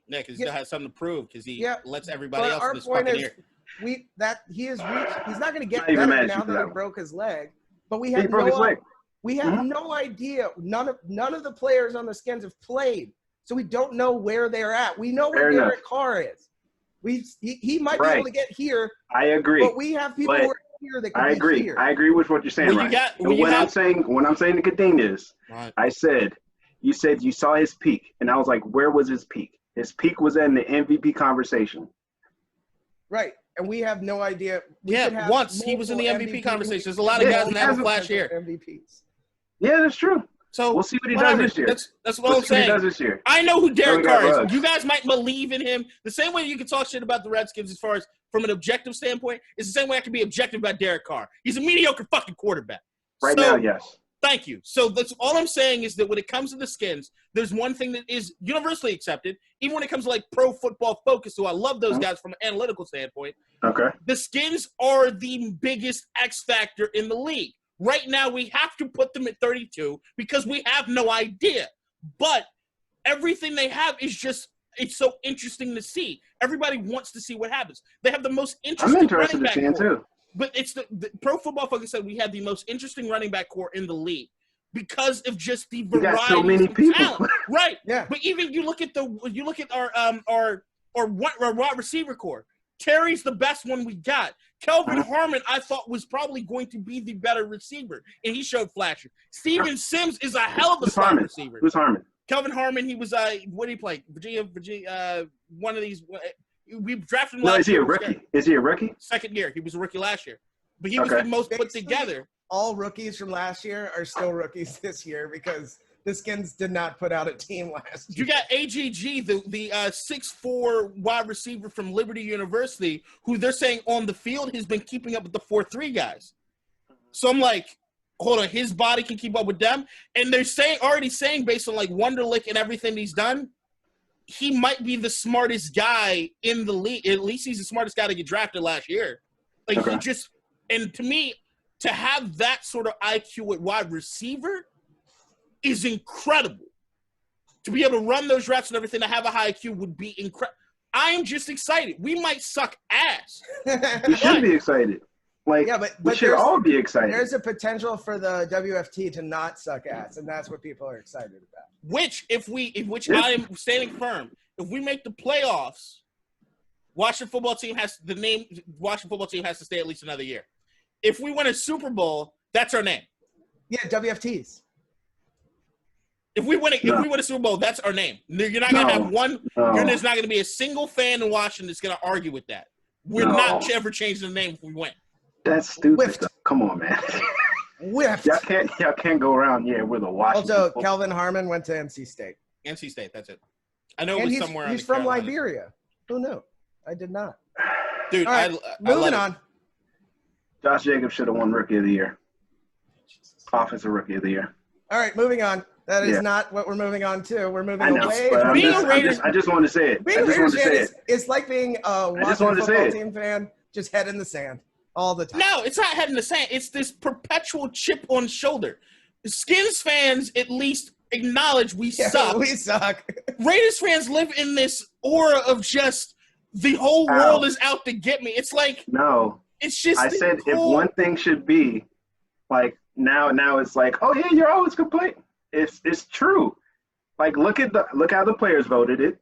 Speaker 1: Yeah, because he has something to prove because he lets everybody else in this
Speaker 3: fucking
Speaker 1: year.
Speaker 3: He's not going to get better now that he broke his leg. But we have no idea. None of the players on the Skins have played, so we don't know where they're at. We know where Derek Carr is. He might be able to get here.
Speaker 2: I agree.
Speaker 3: But we have people who are here that can be here.
Speaker 2: I agree with what you're saying. What I'm saying to Kading is, you said you saw his peak, and I was like, where was his peak? His peak was in the MVP conversation.
Speaker 3: Right. And we have no idea.
Speaker 1: Once he was in the MVP conversation. There's a lot of guys that have a flash here.
Speaker 3: MVPs.
Speaker 2: Yeah, that's true. So we'll see what he does this year.
Speaker 1: That's what I'm saying.
Speaker 2: What he does this year.
Speaker 1: I know who Derek Carr is. You guys might believe in him. The same way you can talk shit about the Redskins as far as from an objective standpoint, is the same way I can be objective about Derek Carr. He's a mediocre fucking quarterback.
Speaker 2: Right now, yes.
Speaker 1: Thank you. So that's all I'm saying is that when it comes to the Skins, there's one thing that is universally accepted, even when it comes to like Pro Football Focus, who I love those guys from an analytical standpoint.
Speaker 2: Okay.
Speaker 1: The Skins are the biggest X factor in the league. Right now, we have to put them at 32 because we have no idea. But everything they have is just, it's so interesting to see. Everybody wants to see what happens. They have the most interesting running back core. Too. But it's the Pro Football Focus said we have the most interesting running back core in the league because of just the variety
Speaker 2: so many people.
Speaker 1: Talent. Right.
Speaker 3: Yeah.
Speaker 1: But even you look at our wide receiver core. Terry's the best one we got. Kelvin Harmon, I thought, was probably going to be the better receiver, and he showed flashes. Steven Sims is a hell of a slot receiver.
Speaker 2: Who's Harmon?
Speaker 1: Kelvin Harmon, he was what did he play? Virginia, one of these. We drafted him last year.
Speaker 2: Is he a rookie? Is he a rookie?
Speaker 1: Second year. He was a rookie last year. But he was the most put together.
Speaker 3: All rookies from last year are still rookies this year because the Skins did not put out a team last year.
Speaker 1: You got AGG, the 6'4" wide receiver from Liberty University, who they're saying on the field has been keeping up with the 4'3" guys. So I'm like, hold on, his body can keep up with them? And they're already saying based on like Wonderlic and everything he's done, he might be the smartest guy in the league. At least he's the smartest guy to get drafted last year. Like and to me, to have that sort of IQ at wide receiver is incredible. To be able to run those routes and everything, to have a high IQ would be incredible. I am just excited. We might suck ass.
Speaker 2: We should be excited. Like, but we should all be excited.
Speaker 3: There's a potential for the WFT to not suck ass, and that's what people are excited about.
Speaker 1: Which I am standing firm. If we make the playoffs, Washington football team has to stay at least another year. if we win a Super Bowl, that's our name.
Speaker 3: Yeah, WFTs.
Speaker 1: If we win a Super Bowl, that's our name. You're not gonna have one. There's not gonna be a single fan in Washington that's gonna argue with that. We're not ever changing the name if we win.
Speaker 2: That's stupid stuff. Come on, man.
Speaker 3: Whiffed.
Speaker 2: Y'all can't go around. Yeah, we're the Washington.
Speaker 3: Also, Kelvin Harmon went to NC State.
Speaker 1: NC State, that's it. I know it was somewhere.
Speaker 3: He's from Liberia. Who knew? I did not.
Speaker 1: Dude,
Speaker 3: right, moving on.
Speaker 2: Josh Jacobs should have won Rookie of the Year. Offensive Rookie of the Year.
Speaker 3: All right, moving on. That is not what we're moving on to. We're moving away
Speaker 2: from
Speaker 3: being
Speaker 2: a Raiders. I just want to say it.
Speaker 3: Being a Raiders fan is like being a Washington football team fan, just head in the sand all the time.
Speaker 1: No, it's not head in the sand. It's this perpetual chip on shoulder. Skins fans at least acknowledge we suck.
Speaker 3: We suck.
Speaker 1: Raiders fans live in this aura of just the whole world is out to get me. It's like it's just.
Speaker 2: I said if one thing should be like now it's like, oh yeah, you're always complaining. It's true. Like look how the players voted it.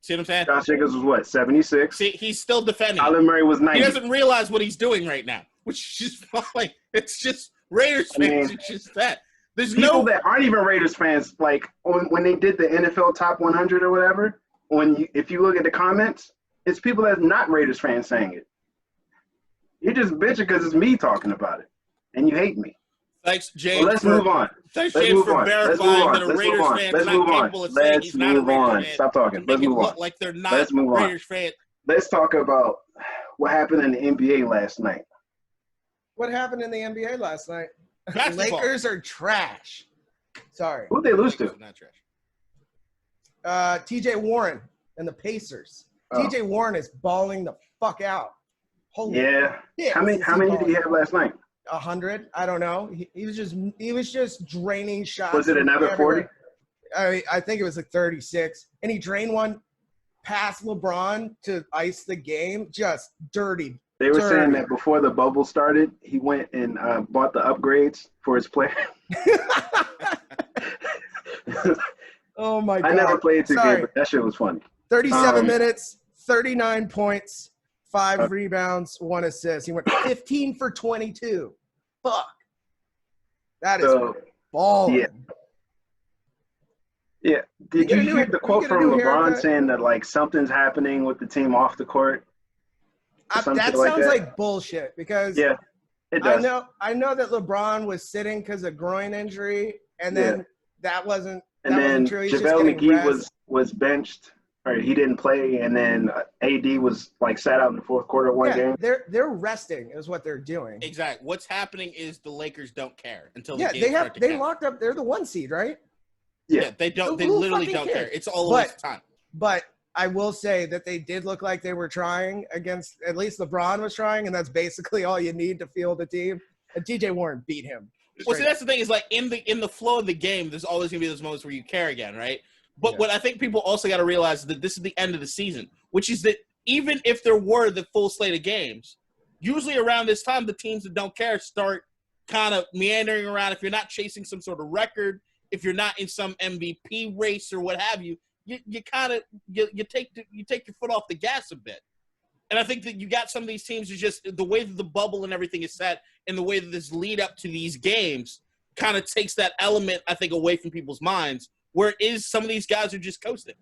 Speaker 1: See what I'm saying?
Speaker 2: Josh Jacobs was what, 76?
Speaker 1: See, he's still defending.
Speaker 2: Kyler Murray was 90.
Speaker 1: He doesn't realize what he's doing right now, which is just like it's just Raiders fans. It's just that. There's
Speaker 2: people that aren't even Raiders fans. Like when they did the NFL Top 100 or whatever, if you look at the comments, it's people that's not Raiders fans saying it. You're just bitching because it's me talking about it, and you hate me.
Speaker 1: Thanks, James.
Speaker 2: Well, let's move on.
Speaker 1: Thanks, James, for verifying that a Raiders fan is not capable of saying he's not a Raiders fan.
Speaker 2: Stop talking. Let's move on.
Speaker 1: Look like they're not Raiders fans.
Speaker 2: Let's talk about what happened in the NBA last night.
Speaker 3: What happened in the NBA last night?
Speaker 1: Basketball.
Speaker 3: Lakers are trash. Sorry.
Speaker 2: Who'd they lose to?
Speaker 1: Not trash.
Speaker 3: T.J. Warren and the Pacers. T.J. Warren is balling the fuck out. Holy shit.
Speaker 2: How many did he have last night?
Speaker 3: 100. I don't know. He was just draining shots.
Speaker 2: Was it another 40?
Speaker 3: I think it was like 36. And he drained one past LeBron to ice the game. Just dirty.
Speaker 2: They were saying that before the bubble started, he went and bought the upgrades for his player.
Speaker 3: Oh my God.
Speaker 2: I never played 2K, but that shit was funny.
Speaker 3: 37 minutes, 39 points, 5 rebounds, 1 assist. He went 15 for 22. Fuck. That is balling.
Speaker 2: Yeah. Did you hear the quote from LeBron saying that like something's happening with the team off the court?
Speaker 3: That sounds like bullshit because
Speaker 2: it does.
Speaker 3: I know that LeBron was sitting because of groin injury, and then that wasn't true. He's
Speaker 2: JaVale McGee was benched, or he didn't play, and then AD was like sat out in the fourth quarter of one game.
Speaker 3: They're resting is what they're doing.
Speaker 1: Exactly. What's happening is the Lakers don't care until
Speaker 3: they locked up. They're the 1 seed, right?
Speaker 1: Yeah, they don't. They literally don't care. It's all a waste of time.
Speaker 3: But I will say that they did look like they were trying against, at least LeBron was trying, and that's basically all you need to field a team. And TJ Warren beat him.
Speaker 1: Well, see, that's the thing is like in the flow of the game, there's always going to be those moments where you care again, right? But what I think people also got to realize is that this is the end of the season, which is that even if there were the full slate of games, usually around this time, the teams that don't care start kind of meandering around. If you're not chasing some sort of record, if you're not in some MVP race or what have you, you kind of you take your foot off the gas a bit. And I think that you got some of these teams are just the way that the bubble and everything is set and the way that this lead up to these games kind of takes that element, I think, away from people's minds, where it is some of these guys are just coasting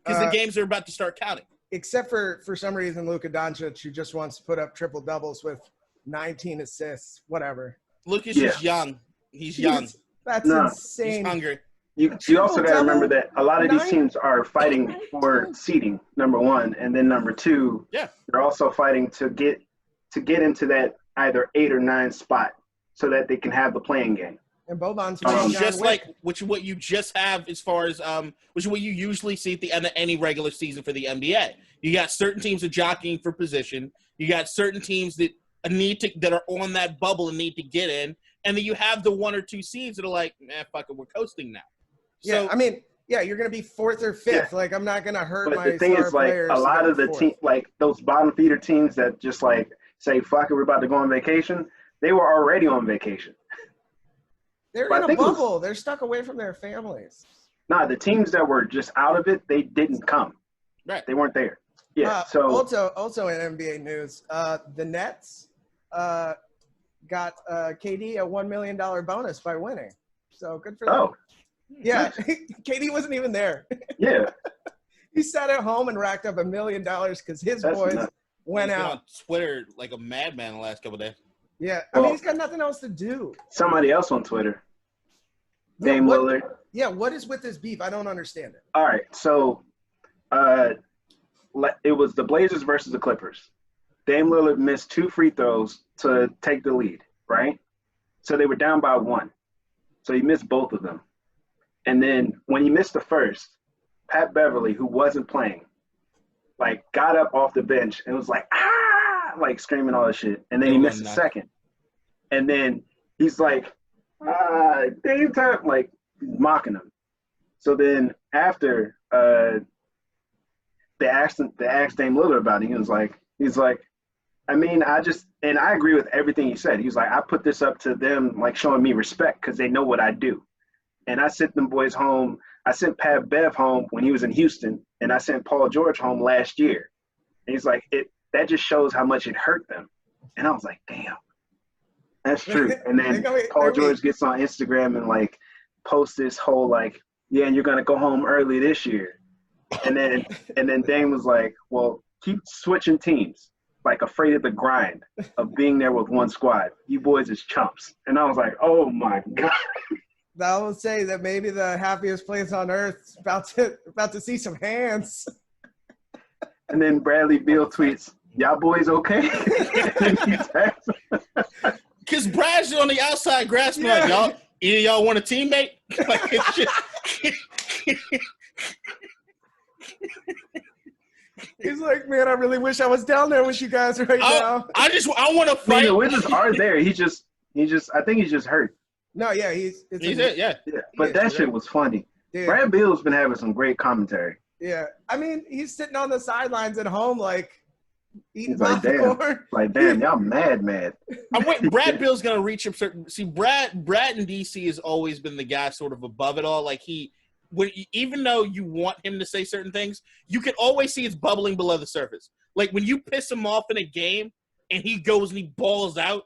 Speaker 1: because the games are about to start counting.
Speaker 3: Except for some reason, Luka Doncic, who just wants to put up triple doubles with 19 assists, whatever.
Speaker 1: Luka's just young. He's young.
Speaker 3: That's insane.
Speaker 1: He's hungry.
Speaker 2: You also got to remember that a lot of these teams are fighting for seeding, number one, and then number two, they're also fighting to get into that either 8 or 9 spot so that they can have the playing game.
Speaker 3: And Boban's
Speaker 1: just like what you just have as far as which is what you usually see at the end of any regular season for the NBA. You got certain teams that are jockeying for position. You got certain teams that that are on that bubble and need to get in, and then you have the 1 or 2 seeds that are like, fuck it, we're coasting now.
Speaker 3: So, I mean, you're going to be 4th or 5th. Yeah. Like, I'm not going to hurt my star players.
Speaker 2: But the thing is, like, a lot of the teams, like those bottom feeder teams that just like say, fuck it, we're about to go on vacation, they were already on vacation.
Speaker 3: They're in a bubble. They're stuck away from their families.
Speaker 2: Nah, the teams that were just out of it, they didn't come.
Speaker 1: Right.
Speaker 2: They weren't there. Yeah.
Speaker 3: Also in NBA news, the Nets, got KD a $1 million bonus by winning. So good for them.
Speaker 2: Oh.
Speaker 3: Yeah, KD wasn't even there.
Speaker 2: Yeah.
Speaker 3: He sat at home and racked up $1 million because his boys went out.
Speaker 1: On Twitter like a madman the last couple of days.
Speaker 3: Yeah, I mean, he's got nothing else to do.
Speaker 2: Somebody else on Twitter. Dame Lillard.
Speaker 3: Yeah, what is with this beef? I don't understand it.
Speaker 2: All right, so it was the Blazers versus the Clippers. Dame Lillard missed 2 free throws to take the lead, right? So they were down by 1. So he missed both of them. And then when he missed the first, Pat Beverly, who wasn't playing, like got up off the bench and was like, ah, like screaming all this shit. And then he missed the second. And then he's like, Dame time, like mocking him. So then after they asked Dame Lillard about it, he's like, I mean, I agree with everything he said. He was like, I put this up to them, like showing me respect because they know what I do. And I sent them boys home. I sent Pat Bev home when he was in Houston, and I sent Paul George home last year. And he's like, that just shows how much it hurt them. And I was like, damn, that's true. And then Paul George gets on Instagram and like posts this whole like, yeah, and you're gonna go home early this year. And then Dame was like, well, keep switching teams. Like afraid of the grind of being there with one squad. You boys is chumps. And I was like, oh my God.
Speaker 3: I will say that maybe the happiest place on earth is about to see some hands.
Speaker 2: And then Bradley Beal tweets, y'all boys okay?
Speaker 1: Because Brad's on the outside grasping like, either y'all want a teammate? Like, it's just...
Speaker 3: He's like, man, I really wish I was down there with you guys right now.
Speaker 1: I want to fight.
Speaker 2: The Wizards are there. He just, I think he's just hurt.
Speaker 3: No, yeah, he's
Speaker 1: it, yeah.
Speaker 2: But that shit was funny. Yeah. Brad Beal's been having some great commentary.
Speaker 3: Yeah, I mean, he's sitting on the sidelines at home, like eating
Speaker 2: popcorn. Like, damn, y'all mad.
Speaker 1: I'm waiting. Brad Beal's gonna reach a certain. See, Brad in DC has always been the guy sort of above it all. Like even though you want him to say certain things, you can always see it's bubbling below the surface. Like when you piss him off in a game and he goes and he balls out,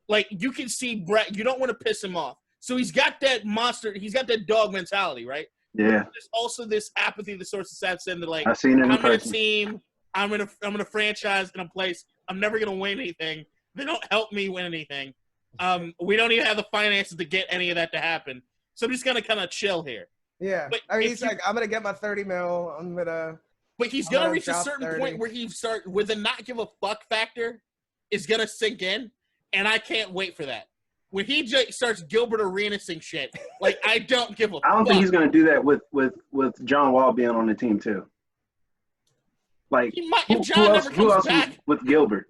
Speaker 1: like you can see Brad, you don't want to piss him off. So he's got that monster, he's got that dog mentality, right?
Speaker 2: Yeah.
Speaker 1: There's also this apathy that sort of sets into like,
Speaker 2: I've seen it
Speaker 1: I'm in a team, I'm in a franchise, in a place, I'm never going to win anything. They don't help me win anything. We don't even have the finances to get any of that to happen. So I'm just going to kind of chill here.
Speaker 3: Yeah, but I mean, he's like, I'm gonna get my 30 mil.
Speaker 1: But he's gonna reach a certain 30. Point where where the not give a fuck factor is gonna sink in, and I can't wait for that. When he starts Gilbert Arenas-ing shit, like I don't give a fuck.
Speaker 2: I don't think he's gonna do that with John Wall being on the team too. Like
Speaker 1: he might, if John never comes back
Speaker 2: with Gilbert.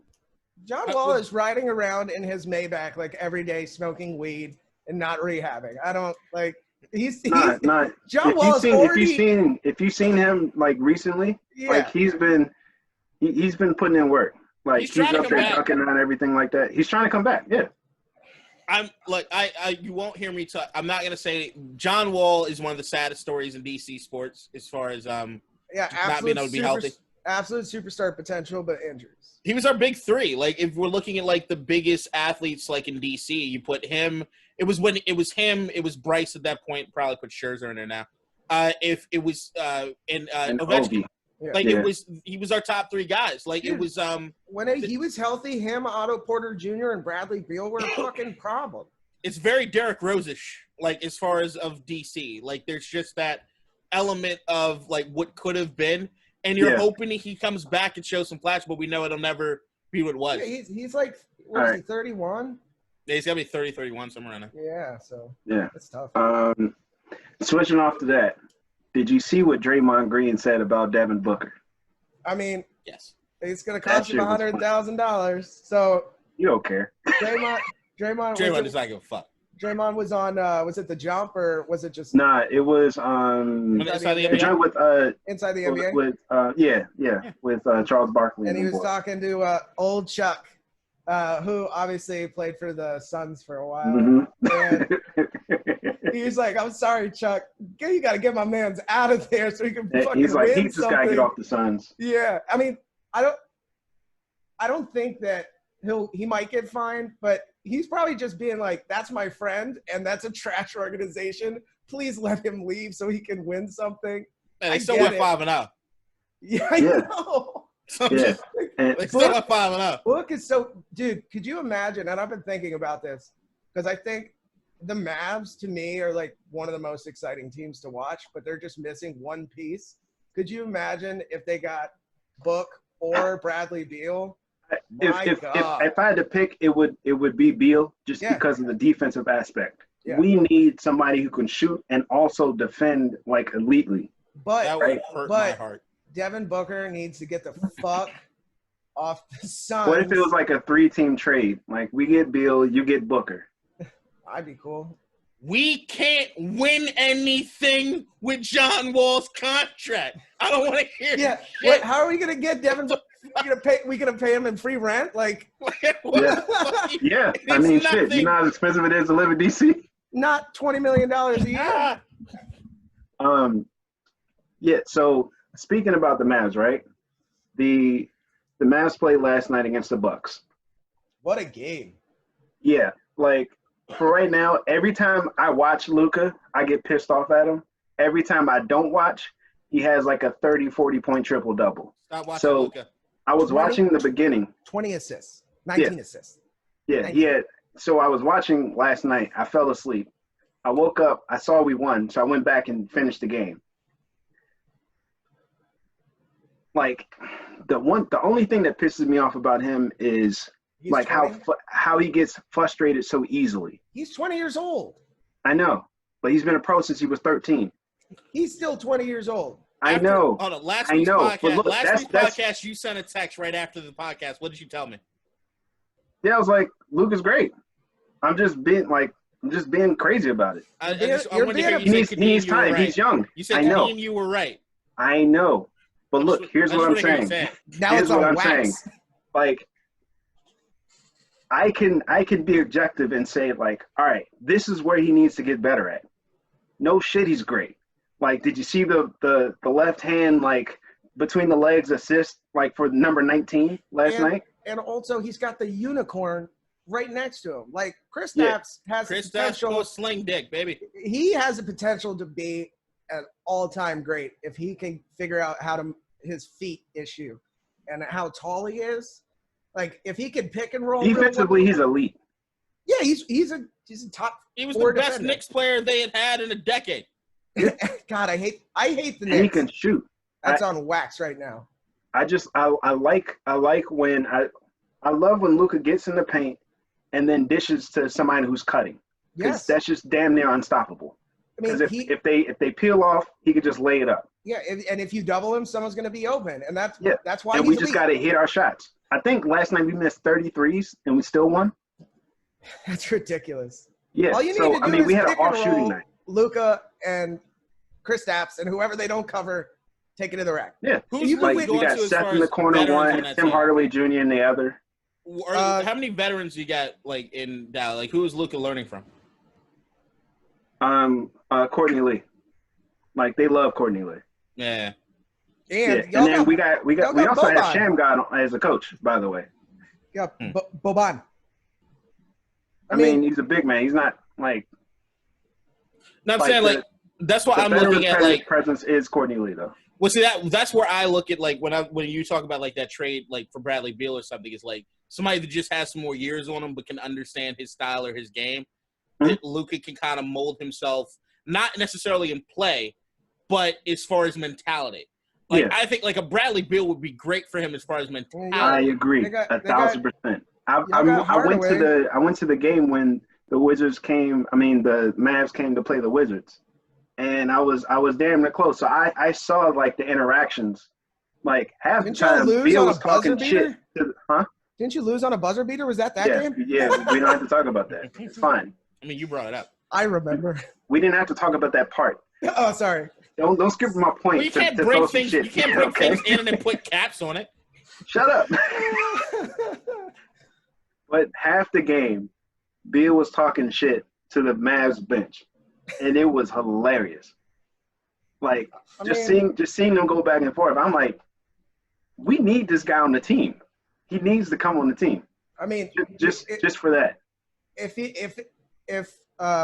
Speaker 3: John Wall is riding around in his Maybach like every day, smoking weed and not rehabbing. I don't like. He's
Speaker 2: not.
Speaker 3: John Wall is already.
Speaker 2: If you've seen him like recently, like he's been putting in work. Like he's up there ducking around everything like that. He's trying to come back. Yeah.
Speaker 1: I'm like you won't hear me talk. I'm not gonna say John Wall is one of the saddest stories in DC sports as far as not being able to be healthy.
Speaker 3: Absolute superstar potential, but injuries.
Speaker 1: He was our big three. Like if we're looking at like the biggest athletes like in DC, you put him. It was him. It was Bryce at that point. Probably put Scherzer in there now. If it was Ovechkin, he was our top 3 guys. Like it was
Speaker 3: when he was healthy, him, Otto Porter Jr. and Bradley Beal were a fucking problem.
Speaker 1: It's very Derrick Rose-ish, like as far as of DC. Like there's just that element of like what could have been, and you're hoping he comes back and shows some flash, but we know it'll never be what it was.
Speaker 3: Yeah, he's like what is he, 31?
Speaker 1: Yeah, he's got to be 30, 31, somewhere around there.
Speaker 3: Yeah, so it's tough.
Speaker 2: Switching off to that, did you see what Draymond Green said about Devin Booker?
Speaker 3: I mean,
Speaker 1: yes.
Speaker 3: It's going to cost him $100,000. So
Speaker 2: you don't care.
Speaker 1: Draymond does not give a fuck.
Speaker 3: Draymond was on, was it The Jump or was it just?
Speaker 2: Nah, it was
Speaker 1: Inside the NBA?
Speaker 3: Inside the NBA?
Speaker 2: With Charles Barkley.
Speaker 3: And he was talking to old Chuck. Who obviously played for the Suns for a while.
Speaker 2: Mm-hmm.
Speaker 3: And he was like, I'm sorry, Chuck. You got to get my man's out of there so he can fucking
Speaker 2: He's like,
Speaker 3: win
Speaker 2: he just got to get off the Suns.
Speaker 3: Yeah. I mean, I don't think that he might get fined, but he's probably just being like, that's my friend, and that's a trash organization. Please let him leave so he can win something.
Speaker 1: Man, they still went 5-0.
Speaker 3: Yeah, I know.
Speaker 1: So they still went 5-0.
Speaker 3: Book is so, dude, could you imagine? And I've been thinking about this because I think the Mavs, to me, are like one of the most exciting teams to watch, but they're just missing one piece. Could you imagine if they got Book or Bradley Beal?
Speaker 2: If I had to pick, it would be Beal just because of the defensive aspect. Yeah. We need somebody who can shoot and also defend like elitely.
Speaker 3: But
Speaker 1: that would hurt my heart.
Speaker 3: Devin Booker needs to get the fuck off the Suns.
Speaker 2: What if it was like a 3-team trade? Like we get Beal, you get Booker.
Speaker 3: I'd be cool.
Speaker 1: We can't win anything with John Wall's contract. I don't want to hear.
Speaker 3: Yeah. What, how are we gonna get Devin Booker? We gonna pay him in free rent? Like,
Speaker 2: yeah. I mean, shit. You know how expensive it is to live in DC?
Speaker 3: Not $20 million a year.
Speaker 2: Yeah. So speaking about the Mavs, right? The Mavs played last night against the Bucks.
Speaker 3: What a game!
Speaker 2: Yeah, like for right now, every time I watch Luka, I get pissed off at him. Every time I don't watch, he has like a 30, 40-point triple-double.
Speaker 1: Stop watching Luka.
Speaker 2: I was watching the beginning.
Speaker 3: 20 assists, 19 assists.
Speaker 2: Yeah, 19. Yeah. So I was watching last night. I fell asleep. I woke up. I saw we won, so I went back and finished the game. Like the only thing that pisses me off about him is like how he gets frustrated so easily.
Speaker 3: He's 20 years old.
Speaker 2: I know, but he's been a pro since he was 13.
Speaker 3: He's still 20 years old.
Speaker 2: I know.
Speaker 1: Hold on. Last week's podcast, you sent a text right after the podcast. What did you tell me?
Speaker 2: Yeah, I was like, Luka's great. I'm just being crazy about it.
Speaker 1: I want to hear you say
Speaker 2: he needs time.
Speaker 1: Right.
Speaker 2: He's young.
Speaker 1: You said Kadeem, you were right.
Speaker 2: I know. But look, here's what I'm saying.
Speaker 3: Now it's on wax.
Speaker 2: Like, I can be objective and say, like, all right, this is where he needs to get better at. No shit, he's great. Like, did you see the left hand, like, between the legs assist, like, for number 19 last night?
Speaker 3: And also, he's got the unicorn right next to him. Like, Kristaps has the potential.
Speaker 1: Kristaps sling dick, baby.
Speaker 3: He has the potential to be an all-time great if he can figure out his feet issue and how tall he is. Like, if he can pick and roll.
Speaker 2: Defensively, he's elite.
Speaker 3: Yeah, he's a top.
Speaker 1: He was the best Knicks player they had in a decade.
Speaker 3: God, I hate the Knicks.
Speaker 2: And he can shoot.
Speaker 3: That's on wax right now.
Speaker 2: I like when I love when Luka gets in the paint and then dishes to somebody who's cutting. Because that's just damn near unstoppable. Because if they peel off, he could just lay it up.
Speaker 3: Yeah, and if you double him, someone's going to be open, and that's why.
Speaker 2: And we just got to hit our shots. I think last night we missed 33s and we still won.
Speaker 3: That's ridiculous.
Speaker 2: Yeah.
Speaker 3: All you need to do is
Speaker 2: we had an off shooting night.
Speaker 3: Luka and Kristaps and whoever they don't cover, take it to the rack.
Speaker 2: Yeah. We got Seth in the corner one, Tim Hardaway Jr. in the other.
Speaker 1: How many veterans you got like in Dallas? Like who is Luka learning from?
Speaker 2: Courtney Lee. Like they love Courtney Lee.
Speaker 1: Yeah.
Speaker 2: And then we also have Sham God as a coach, by the way.
Speaker 3: Yeah, Boban.
Speaker 2: I mean, he's a big man. He's not like.
Speaker 1: No, I'm saying like that's what I'm looking at. Like
Speaker 2: presence is Courtney Lee though.
Speaker 1: Well, see that's where I look at like when you talk about like that trade like for Bradley Beal or something, it's like somebody that just has some more years on him but can understand his style or his game. Mm-hmm. That Luka can kind of mold himself, not necessarily in play, but as far as mentality. Like I think like a Bradley Beal would be great for him as far as mentality. I
Speaker 2: agree, 1,000%. I went to the game when the Wizards came. I mean, the Mavs came to play the Wizards, and I was damn near close. So I saw like the interactions. Like half the time, Beal was talking shit.
Speaker 3: Didn't you lose on a buzzer beater? Was that game?
Speaker 2: Yeah, we don't have to talk about that. It's fine.
Speaker 1: I mean, you brought it up.
Speaker 3: I remember.
Speaker 2: We didn't have to talk about that part.
Speaker 3: Oh, sorry.
Speaker 2: Don't skip my point.
Speaker 1: Well, you can't bring things. You can't bring things in and then put caps on it.
Speaker 2: Shut up. But half the game, Beal was talking shit to the Mavs bench, and it was hilarious. Like seeing them go back and forth. I'm like, we need this guy on the team. He needs to come on the team.
Speaker 3: I mean,
Speaker 2: just for that.
Speaker 3: if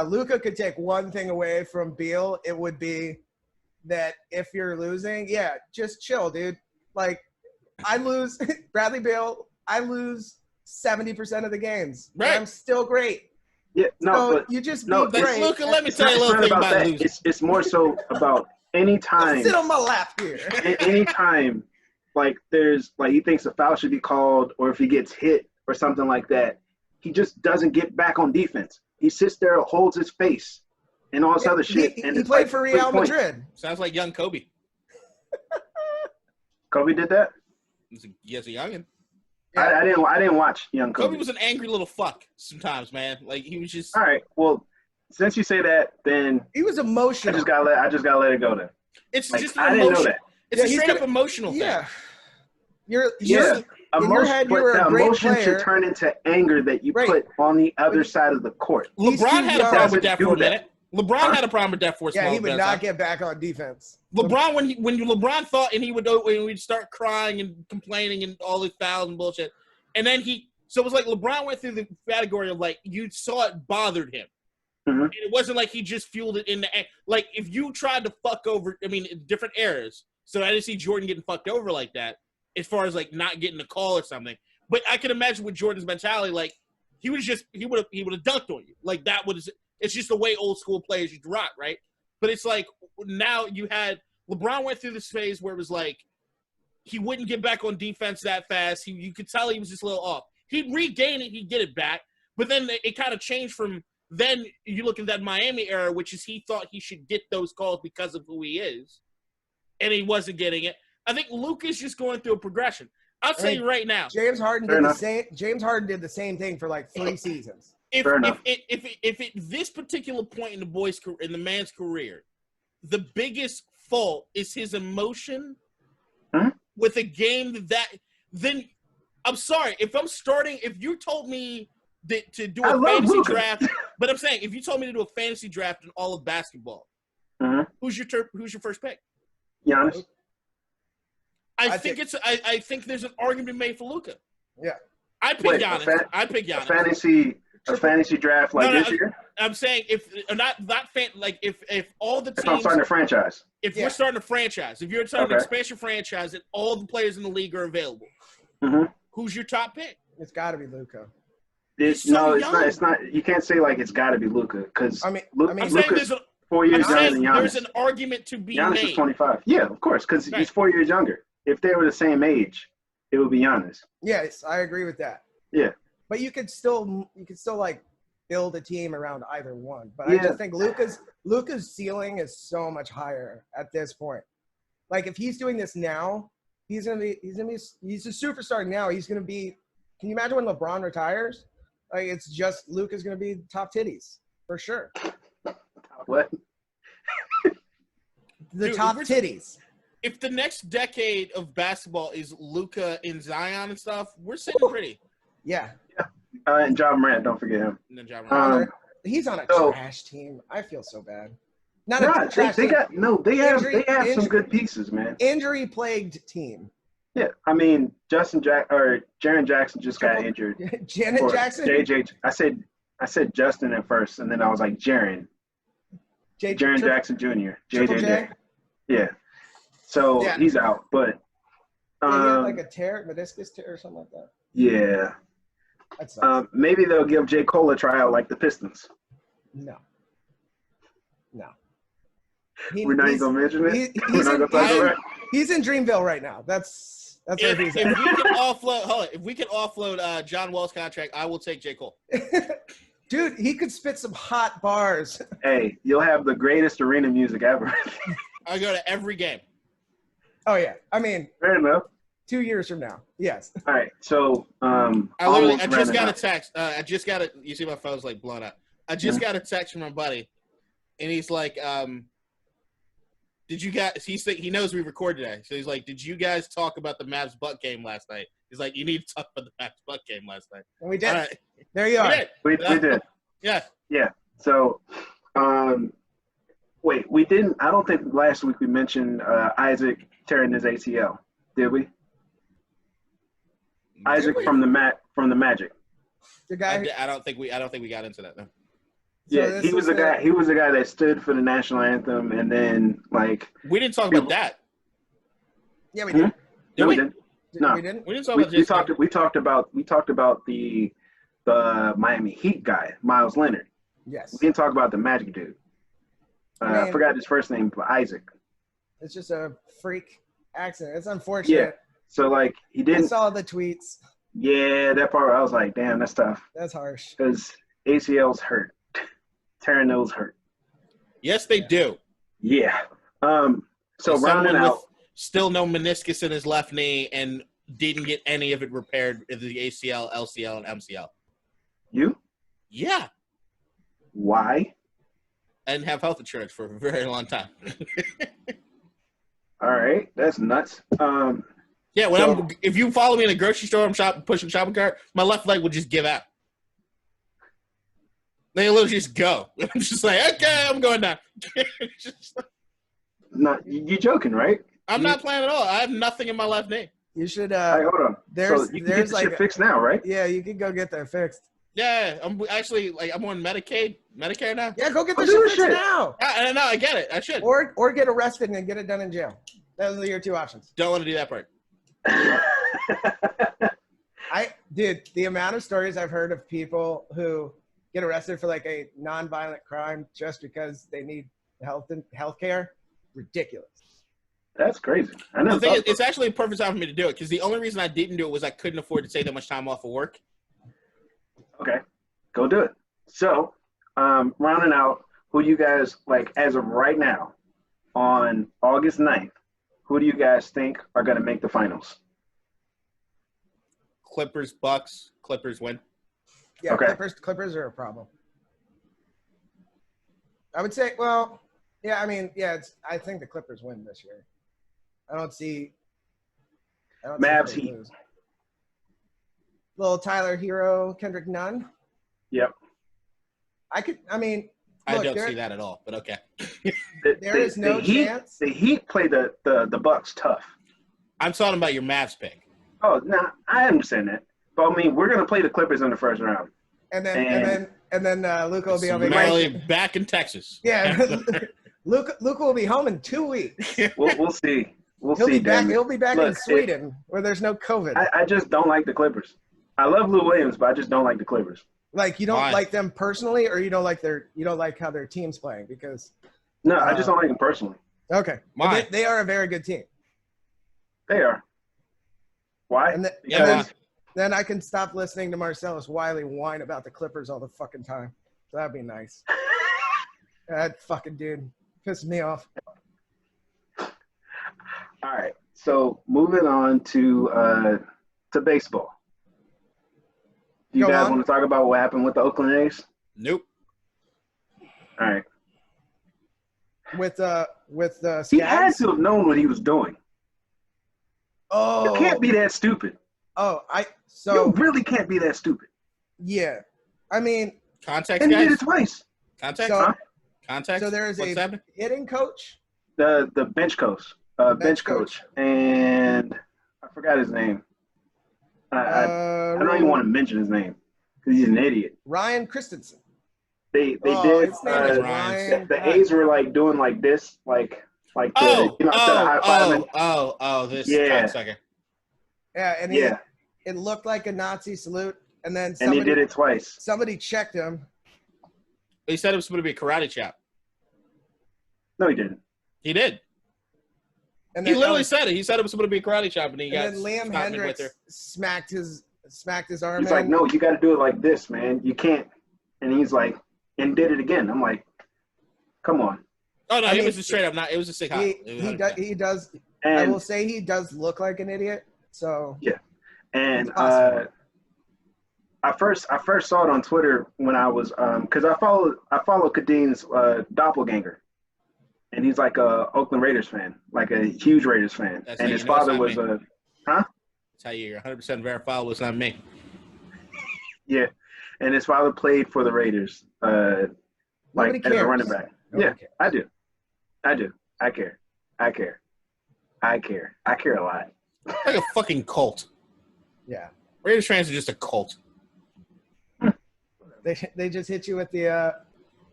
Speaker 3: Luka could take one thing away from Beal, it would be that if you're losing, yeah, just chill, dude. Like, I lose Bradley Beal. I lose 70% of the games.
Speaker 1: Right.
Speaker 3: And I'm still great.
Speaker 2: Yeah, no,
Speaker 3: So
Speaker 2: but
Speaker 3: you just
Speaker 2: no,
Speaker 3: be great.
Speaker 1: Luka, let me tell you a
Speaker 2: it's
Speaker 1: little
Speaker 2: not
Speaker 1: thing
Speaker 2: about
Speaker 1: about
Speaker 2: that.
Speaker 1: losing.
Speaker 2: It's more so about any time.
Speaker 3: Sit on my lap here.
Speaker 2: Any time, like there's like he thinks a foul should be called, or if he gets hit or something like that, he just doesn't get back on defense. He sits there, holds his face, and all this other shit.
Speaker 3: He
Speaker 2: and it's
Speaker 3: played
Speaker 2: like
Speaker 3: for
Speaker 2: 3
Speaker 3: Real
Speaker 2: points.
Speaker 3: Madrid.
Speaker 1: Sounds like young Kobe.
Speaker 2: Kobe did that.
Speaker 1: He's a youngin.
Speaker 2: I didn't watch young Kobe.
Speaker 1: Kobe was an angry little fuck sometimes, man. Like he was just.
Speaker 2: All right. Well, since you say that, then
Speaker 3: He was emotional.
Speaker 2: I just gotta let it go then.
Speaker 1: It's
Speaker 2: Like,
Speaker 1: just an
Speaker 2: I
Speaker 1: emotion.
Speaker 2: didn't know that.
Speaker 1: It's a
Speaker 3: he's
Speaker 1: straight up
Speaker 3: gonna-
Speaker 1: emotional thing.
Speaker 3: Yeah. You're
Speaker 2: Yeah,
Speaker 3: in your head, you were
Speaker 2: but
Speaker 3: a
Speaker 2: the
Speaker 3: great
Speaker 2: emotion
Speaker 3: player.
Speaker 2: should turn into anger that you
Speaker 3: Right.
Speaker 2: put on the other side of the court.
Speaker 3: He's
Speaker 1: LeBron
Speaker 3: too
Speaker 1: had a
Speaker 3: young.
Speaker 1: problem with that for a
Speaker 2: Do that.
Speaker 1: minute. LeBron had a problem with that for a small
Speaker 3: Yeah, he would
Speaker 1: bit of
Speaker 3: not
Speaker 1: time.
Speaker 3: get back on defense.
Speaker 1: LeBron when LeBron thought and he would when we'd start crying and complaining and all this fouls and bullshit, and then so it was like LeBron went through the category of like you saw it bothered him,
Speaker 2: Mhm.
Speaker 1: and it wasn't like he just fueled it in the like if you tried to fuck over, I mean different eras. So I didn't see Jordan getting fucked over like that, as far as like not getting a call or something. But I can imagine with Jordan's mentality, like he would have dunked on you, like that would. It's just the way old school players used to rock, right? But it's like now you had LeBron went through this phase where it was like he wouldn't get back on defense that fast. You could tell he was just a little off. He'd regain it, he'd get it back. But then it kind of changed from then you look at that Miami era, which is he thought he should get those calls because of who he is, and he wasn't getting it. I think Luka's just going through a progression. I'll tell you right now.
Speaker 3: James Harden
Speaker 2: Fair
Speaker 3: did
Speaker 2: enough.
Speaker 3: the same. James Harden did the same thing for like 3 seasons.
Speaker 1: If
Speaker 2: Fair enough.
Speaker 1: at this particular point in the man's career, the biggest fault is his emotion with a game then I'm sorry if you told me that to do a fantasy
Speaker 2: Luka.
Speaker 1: draft, but I'm saying if you told me to do a fantasy draft in all of basketball, who's your first pick?
Speaker 2: Giannis.
Speaker 1: I think there's an argument to be made for Luka.
Speaker 3: Yeah.
Speaker 1: I pick Giannis. I pick Giannis.
Speaker 2: A fantasy draft like this year?
Speaker 1: I'm saying if all the teams.
Speaker 2: If I'm starting a franchise.
Speaker 1: If we're starting a franchise, if you're starting an expansion franchise and all the players in the league are available, who's your top pick?
Speaker 3: It's got to be Luka.
Speaker 2: It's not. You can't say like it's got to be Luka because
Speaker 3: I'm saying
Speaker 2: Luka's 4 years younger than Giannis.
Speaker 1: There's an argument to be
Speaker 2: Giannis
Speaker 1: made.
Speaker 2: is 25. Yeah, of course, because he's 4 years younger. If they were the same age, it would be Giannis.
Speaker 3: Yes, I agree with that.
Speaker 2: Yeah.
Speaker 3: But you could still like build a team around either one. But I just think Luka's ceiling is so much higher at this point. Like if he's doing this now, he's a superstar now. He's gonna be. Can you imagine when LeBron retires? Like it's just Luka's gonna be top titties for sure.
Speaker 2: What?
Speaker 3: Top titties.
Speaker 1: If the next decade of basketball is Luka and Zion and stuff, we're sitting pretty.
Speaker 3: Yeah.
Speaker 2: And Ja Morant, don't forget him.
Speaker 1: And then Ja Morant.
Speaker 3: He's on a trash team. I feel so bad.
Speaker 2: They have some good pieces, man.
Speaker 3: Injury plagued team.
Speaker 2: Yeah, I mean Jaren Jackson just got injured.
Speaker 3: Janet Jackson.
Speaker 2: JJ. I said Justin at first, and then I was like Jaren. Jaren Jackson Jr. JJ. Yeah. So he's out, but
Speaker 3: he had like a meniscus tear or something like that.
Speaker 2: Yeah.
Speaker 3: That sucks.
Speaker 2: Maybe they'll give J. Cole a tryout like the Pistons.
Speaker 3: No.
Speaker 2: We're not even gonna mention it.
Speaker 3: He's in Dreamville right now. That's where he's at.
Speaker 1: If we can offload John Wall's contract, I will take J. Cole.
Speaker 3: Dude, he could spit some hot bars.
Speaker 2: Hey, you'll have the greatest arena music ever.
Speaker 1: I go to every game.
Speaker 3: Oh yeah, I mean,
Speaker 2: fair enough.
Speaker 3: 2 years from now, yes.
Speaker 2: All right, so
Speaker 1: I just got a text. You see my phone's like blown up. I just got a text from my buddy, and he's like, "Did you guys?" He knows we record today, so he's like, "Did you guys talk about the Mavs Buck game last night?" He's like, "You need to talk about the Mavs Buck game last night."
Speaker 3: And we did.
Speaker 1: Right.
Speaker 3: There you are.
Speaker 2: We did.
Speaker 1: Yeah.
Speaker 2: Yeah. So, wait, we didn't. I don't think last week we mentioned Isaac tearing his ACL, did we? Isaac from the Magic.
Speaker 3: The guy.
Speaker 1: I don't think we got into that though.
Speaker 2: Yeah, he was a guy. He was a guy that stood for the national anthem, and then like
Speaker 1: we didn't talk about that.
Speaker 3: Yeah, we did.
Speaker 2: No, we didn't. No,
Speaker 3: we didn't.
Speaker 1: We didn't talk about this.
Speaker 2: We talked about the Miami Heat guy, Miles Leonard.
Speaker 3: Yes.
Speaker 2: We didn't talk about the Magic dude. I forgot his first name, but Isaac.
Speaker 3: It's just a freak accident. It's unfortunate.
Speaker 2: Yeah. So like he didn't.
Speaker 3: I saw the tweets.
Speaker 2: Yeah, that part I was like, damn, that's tough.
Speaker 3: That's harsh.
Speaker 2: Because ACLs hurt, tearing those hurt.
Speaker 1: Yes, they do.
Speaker 2: Yeah. So rounding out.
Speaker 1: Still no meniscus in his left knee and didn't get any of it repaired in the ACL, LCL, and MCL.
Speaker 2: You?
Speaker 1: Yeah.
Speaker 2: Why?
Speaker 1: I didn't have health insurance for a very long time.
Speaker 2: All right, that's nuts.
Speaker 1: Yeah, if you follow me in the grocery store, I'm pushing shopping cart, my left leg would just give out. They literally just go. I'm just like, okay, I'm going down.
Speaker 2: You joking, right?
Speaker 1: I'm not playing at all. I have nothing in my left knee.
Speaker 3: You should.
Speaker 2: Hold on.
Speaker 3: There's
Speaker 2: so you can get the shit fixed now, right?
Speaker 3: Yeah, you can go get that fixed.
Speaker 1: Yeah, I'm actually I'm on Medicare now.
Speaker 3: Yeah, go get the shit fixed now.
Speaker 1: No, I get it. I should.
Speaker 3: Or get arrested and get it done in jail. Those are your two options.
Speaker 1: Don't want to do that part.
Speaker 3: Dude, the amount of stories I've heard of people who get arrested for like a non-violent crime just because they need health care, ridiculous.
Speaker 2: That's crazy. I know.
Speaker 1: It's actually a perfect time for me to do it because the only reason I didn't do it was I couldn't afford to take that much time off of work.
Speaker 2: Okay, go do it. So, rounding out, who you guys like as of right now on August 9th, who do you guys think are going to make the finals?
Speaker 1: Clippers, Bucks. Clippers win.
Speaker 3: Yeah,
Speaker 2: okay.
Speaker 3: Clippers are a problem. I would say, well, yeah, I mean, yeah, I think the Clippers win this year. I don't see
Speaker 2: Mavs Heat.
Speaker 3: Little Tyler Hero, Kendrick Nunn.
Speaker 2: Yep.
Speaker 1: I don't see that at all, but okay.
Speaker 3: There is no chance.
Speaker 2: The Heat play the Bucks tough.
Speaker 1: I'm talking about your Mavs pick.
Speaker 2: Oh, no, I understand that. But I mean, we're gonna play the Clippers in the first round.
Speaker 3: And then Luka will be on
Speaker 1: vacation. Back in Texas.
Speaker 3: Yeah. Luka will be home in 2 weeks.
Speaker 2: We'll see.
Speaker 3: He'll be back in Sweden where there's no COVID.
Speaker 2: I just don't like the Clippers. I love Lou Williams, but I just don't like the Clippers.
Speaker 3: Like you don't like them personally, or you don't like how their team's playing because.
Speaker 2: No, I just don't like them personally.
Speaker 3: Okay, they are a very good team.
Speaker 2: They are. Why?
Speaker 3: Then I can stop listening to Marcellus Wiley whine about the Clippers all the fucking time. So that'd be nice. That fucking dude pisses me off.
Speaker 2: All right, so moving on to baseball. Do you guys want to talk about what happened with the Oakland A's?
Speaker 1: Nope.
Speaker 2: All right.
Speaker 3: With the Skaggs?
Speaker 2: He had to have known what he was doing.
Speaker 3: Oh.
Speaker 2: You can't be that stupid. You really can't be that stupid.
Speaker 3: Yeah. I mean.
Speaker 1: Contact
Speaker 2: and
Speaker 1: guys?
Speaker 2: he did it twice.
Speaker 1: Contact?
Speaker 3: So there is a hitting coach.
Speaker 2: The bench coach. Bench coach. And I forgot his name. I don't even want to mention his name because he's an idiot.
Speaker 3: Ryan Christensen.
Speaker 2: They did. The A's were like doing like this, like this
Speaker 1: second.
Speaker 3: Yeah, and it looked like a Nazi salute, and then
Speaker 2: he did it twice.
Speaker 3: Somebody checked him.
Speaker 1: He said it was going to be a karate chop.
Speaker 2: No, he didn't.
Speaker 1: He did. And he literally said it. He said it was going to be a karate chop, and then
Speaker 3: Liam Hendricks smacked his arm.
Speaker 2: He's like, no, you got to do it like this, man. You can't. And he's like, and did it again. I'm like, come on.
Speaker 1: Oh no, it was a straight up. It was a sick hop.
Speaker 3: He does.
Speaker 2: And
Speaker 3: I will say he does look like an idiot. So
Speaker 2: yeah, and I first saw it on Twitter when I was because I follow Kadeen's doppelganger. And he's like a Oakland Raiders fan, like a huge Raiders fan. And his father was a, huh?
Speaker 1: That's how you're 100% verifiable. It's not me.
Speaker 2: Yeah, and his father played for the Raiders, like as a running back. Yeah, I do. I care a lot.
Speaker 1: Like a fucking cult.
Speaker 3: Yeah.
Speaker 1: Raiders fans are just a cult.
Speaker 3: They just hit you with the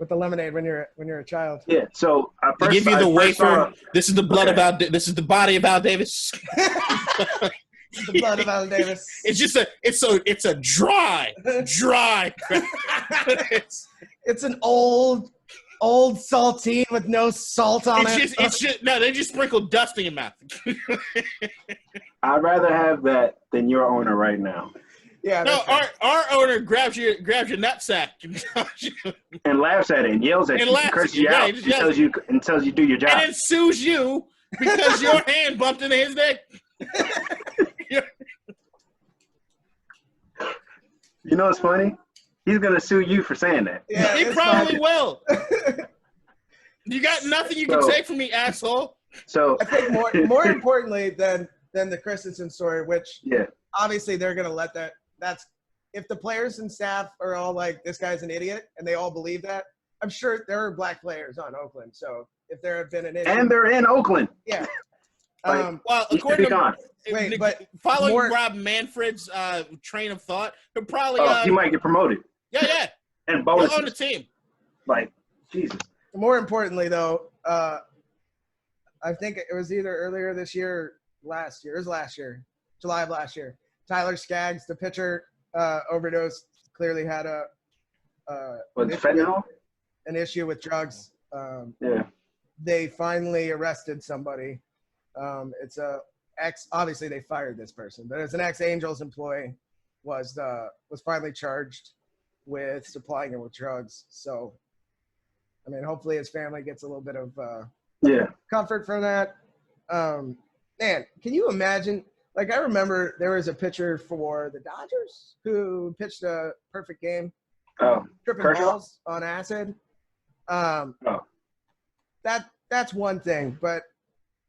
Speaker 3: lemonade when you're a child.
Speaker 2: Yeah. So
Speaker 1: they give you the wafer. This is the blood of Al. This is the body of Al Davis.
Speaker 3: The blood of Al Davis.
Speaker 1: It's just it's a dry.
Speaker 3: It's an old saltine with no salt on it.
Speaker 1: They just sprinkle dust in your mouth.
Speaker 2: I'd rather have that than your owner right now.
Speaker 3: Yeah.
Speaker 1: No, our owner grabs your nutsack
Speaker 2: and laughs at it and yells at you and curses you out and tells you do your job.
Speaker 1: And then sues you because your hand bumped into his neck.
Speaker 2: You know what's funny? He's gonna sue you for saying that.
Speaker 1: Yeah, he probably will. You got nothing you can take from me, asshole.
Speaker 2: So
Speaker 3: I think more importantly than the Christensen story, which obviously they're gonna let that. That's if the players and staff are all like, this guy's an idiot, and they all believe that. I'm sure there are black players on Oakland, so if there have been an issue,
Speaker 2: and they're in Oakland,
Speaker 1: well, according to following Rob Manfred's train of thought, he'll probably
Speaker 2: he might get promoted.
Speaker 1: Yeah,
Speaker 2: and bonuses
Speaker 1: on the team.
Speaker 2: Like Jesus.
Speaker 3: More importantly, though, I think it was either earlier this year or last year. It was last year, July of last year. Tyler Skaggs, the pitcher, overdosed. Clearly had an issue with drugs. They finally arrested somebody. It's obviously they fired this person, but it's an ex-Angels employee was finally charged with supplying him with drugs. So, I mean, hopefully his family gets a little bit of comfort from that. Man, can you imagine? Like, I remember there was a pitcher for the Dodgers who pitched a perfect game, tripping balls on acid. That's one thing, but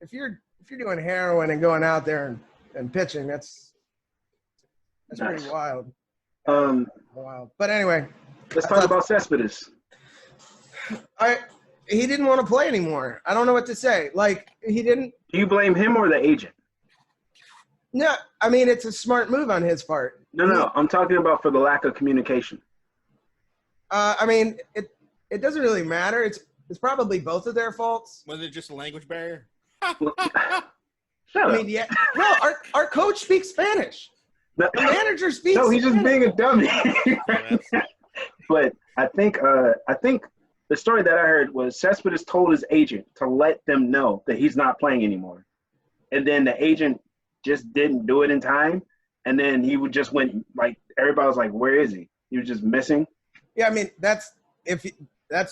Speaker 3: if you're doing heroin and going out there and pitching, that's pretty wild. Wild. But anyway,
Speaker 2: let's talk about Cespedes.
Speaker 3: He didn't want to play anymore. I don't know what to say. Like, he didn't.
Speaker 2: Do you blame him or the agent?
Speaker 3: No, I mean, it's a smart move on his part.
Speaker 2: No, I'm talking about for the lack of communication.
Speaker 3: I mean, it doesn't really matter. It's probably both of their faults.
Speaker 1: Was it just a language barrier?
Speaker 2: Shut up.
Speaker 3: Yeah. No, our coach speaks Spanish. The manager speaks.
Speaker 2: No, he's just being a dummy. But I think the story that I heard was Cespedes told his agent to let them know that he's not playing anymore, and then the agent just didn't do it in time, and then he would just went like everybody was like, "Where is he?" He was just missing. Yeah, I mean that's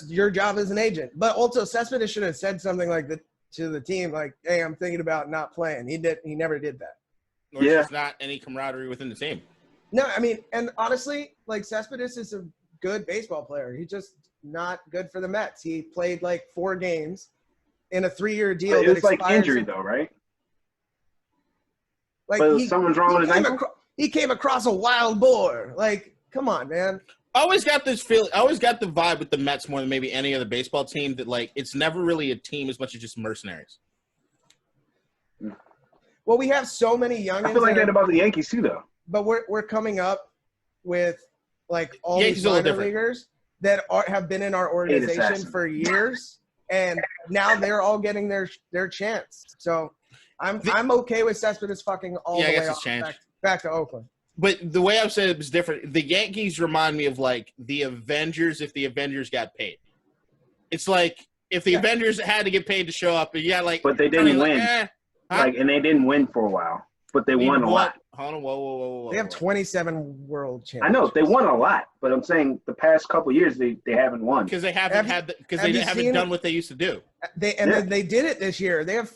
Speaker 2: your job as an agent, but also Cespedes should have said something like that to the team, like, "Hey, I'm thinking about not playing." He never did that.
Speaker 1: Or there's not any camaraderie within the team.
Speaker 3: No, I mean, and honestly, like Cespedes is a good baseball player. He's just not good for the Mets. He played like 4 games in a 3-year deal.
Speaker 2: It's like injury though, right?
Speaker 3: Like
Speaker 2: someone's wrong with his ankle.
Speaker 3: He came across a wild boar. Like, come on, man.
Speaker 1: I always got this feeling. I always got the vibe with the Mets more than maybe any other baseball team that like it's never really a team as much as just mercenaries.
Speaker 3: Well, we have so many young.
Speaker 2: I feel like that about the Yankees too, though.
Speaker 3: But we're coming up with like all these minor leaguers that have been in our organization for years, and now they're all getting their chance. So I'm okay with Cespedes fucking all the way off back to Oakland.
Speaker 1: But the way I've said it is different. The Yankees remind me of like the Avengers if the Avengers got paid. It's like if the Avengers had to get paid to show up, and you got like.
Speaker 2: But they didn't win. And they didn't win for a while, but they won a lot.
Speaker 1: Hold on, whoa.
Speaker 3: They have 27 world championships.
Speaker 2: I know they won a lot, but I'm saying the past couple of years they haven't won
Speaker 1: because they haven't haven't done what they used to do.
Speaker 3: Then they did it this year. They have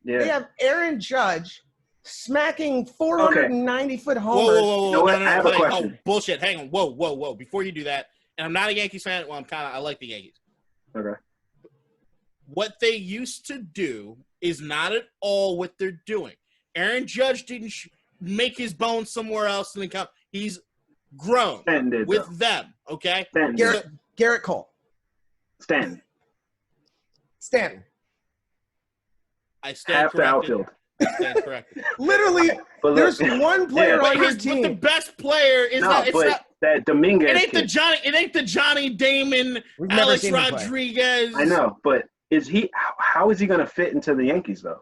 Speaker 3: They have Aaron Judge smacking 490-foot homers.
Speaker 1: Whoa. No, I have a question. Oh, bullshit. Hang on. Whoa. Before you do that, and I'm not a Yankees fan. Well, I like the Yankees.
Speaker 2: Okay.
Speaker 1: What they used to do is not at all what they're doing. Aaron Judge didn't make his bones somewhere else and then come. He's grown with them, okay?
Speaker 3: Garrett Cole.
Speaker 2: Stanton.
Speaker 1: I stand
Speaker 2: half the outfield.
Speaker 1: I stand corrected.
Speaker 3: Literally, there's one player on your team.
Speaker 1: But the best player is not.
Speaker 2: that Dominguez.
Speaker 1: It ain't the Johnny Damon, Alex Rodriguez.
Speaker 2: I know, but is he? How is he going to fit into the Yankees though?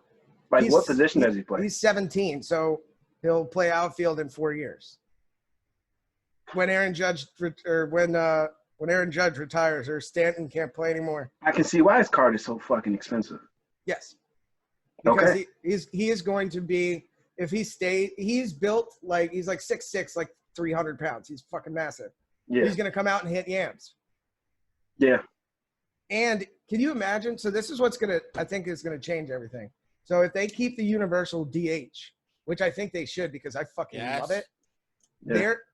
Speaker 2: Like, what position does he play?
Speaker 3: He's 17, so he'll play outfield in 4 years. When Aaron Judge retires or Stanton can't play anymore.
Speaker 2: I can see why his card is so fucking expensive.
Speaker 3: Yes. Because
Speaker 2: okay.
Speaker 3: he is going to be, if he stays, he's built like, he's like 6'6", like 300 pounds. He's fucking massive. Yeah. He's going to come out and hit yams.
Speaker 2: Yeah.
Speaker 3: And can you imagine? So this is what's going to, I think is going to change everything. So if they keep the universal DH, which I think they should because I fucking love it,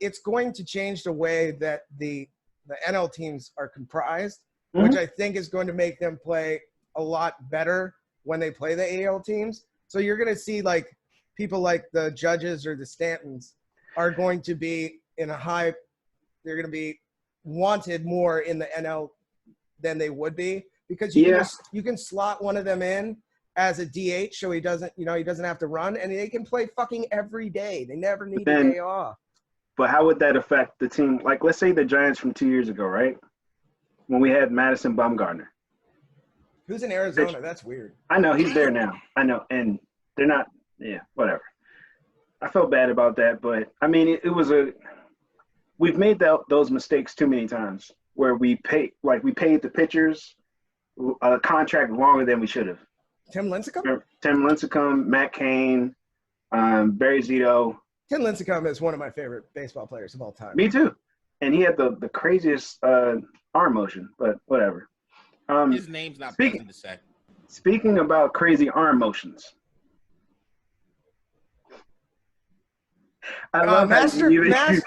Speaker 3: it's going to change the way that the NL teams are comprised, which I think is going to make them play a lot better when they play the AL teams. So you're going to see like people like the Judges or the Stantons are going to be in a high – they're going to be wanted more in the NL than they would be because you can slot one of them in as a DH so he doesn't have to run, and they can play fucking every day. They never need a day off.
Speaker 2: But how would that affect the team? Like, let's say the Giants from 2 years ago, right? When we had Madison Bumgarner.
Speaker 3: Who's in Arizona? That's weird.
Speaker 2: I know. He's there now. I know. And they're not – yeah, whatever. I felt bad about that. But, I mean, it was a – we've made those mistakes too many times where we paid the pitchers a contract longer than we should have.
Speaker 3: Tim Lincecum?
Speaker 2: Tim Lincecum, Matt Cain, Barry Zito.
Speaker 3: Tim Lincecum is one of my favorite baseball players of all time.
Speaker 2: Me too. And he had the craziest arm motion, but whatever.
Speaker 1: His name's not pleasant to say.
Speaker 2: Speaking about crazy arm motions. I love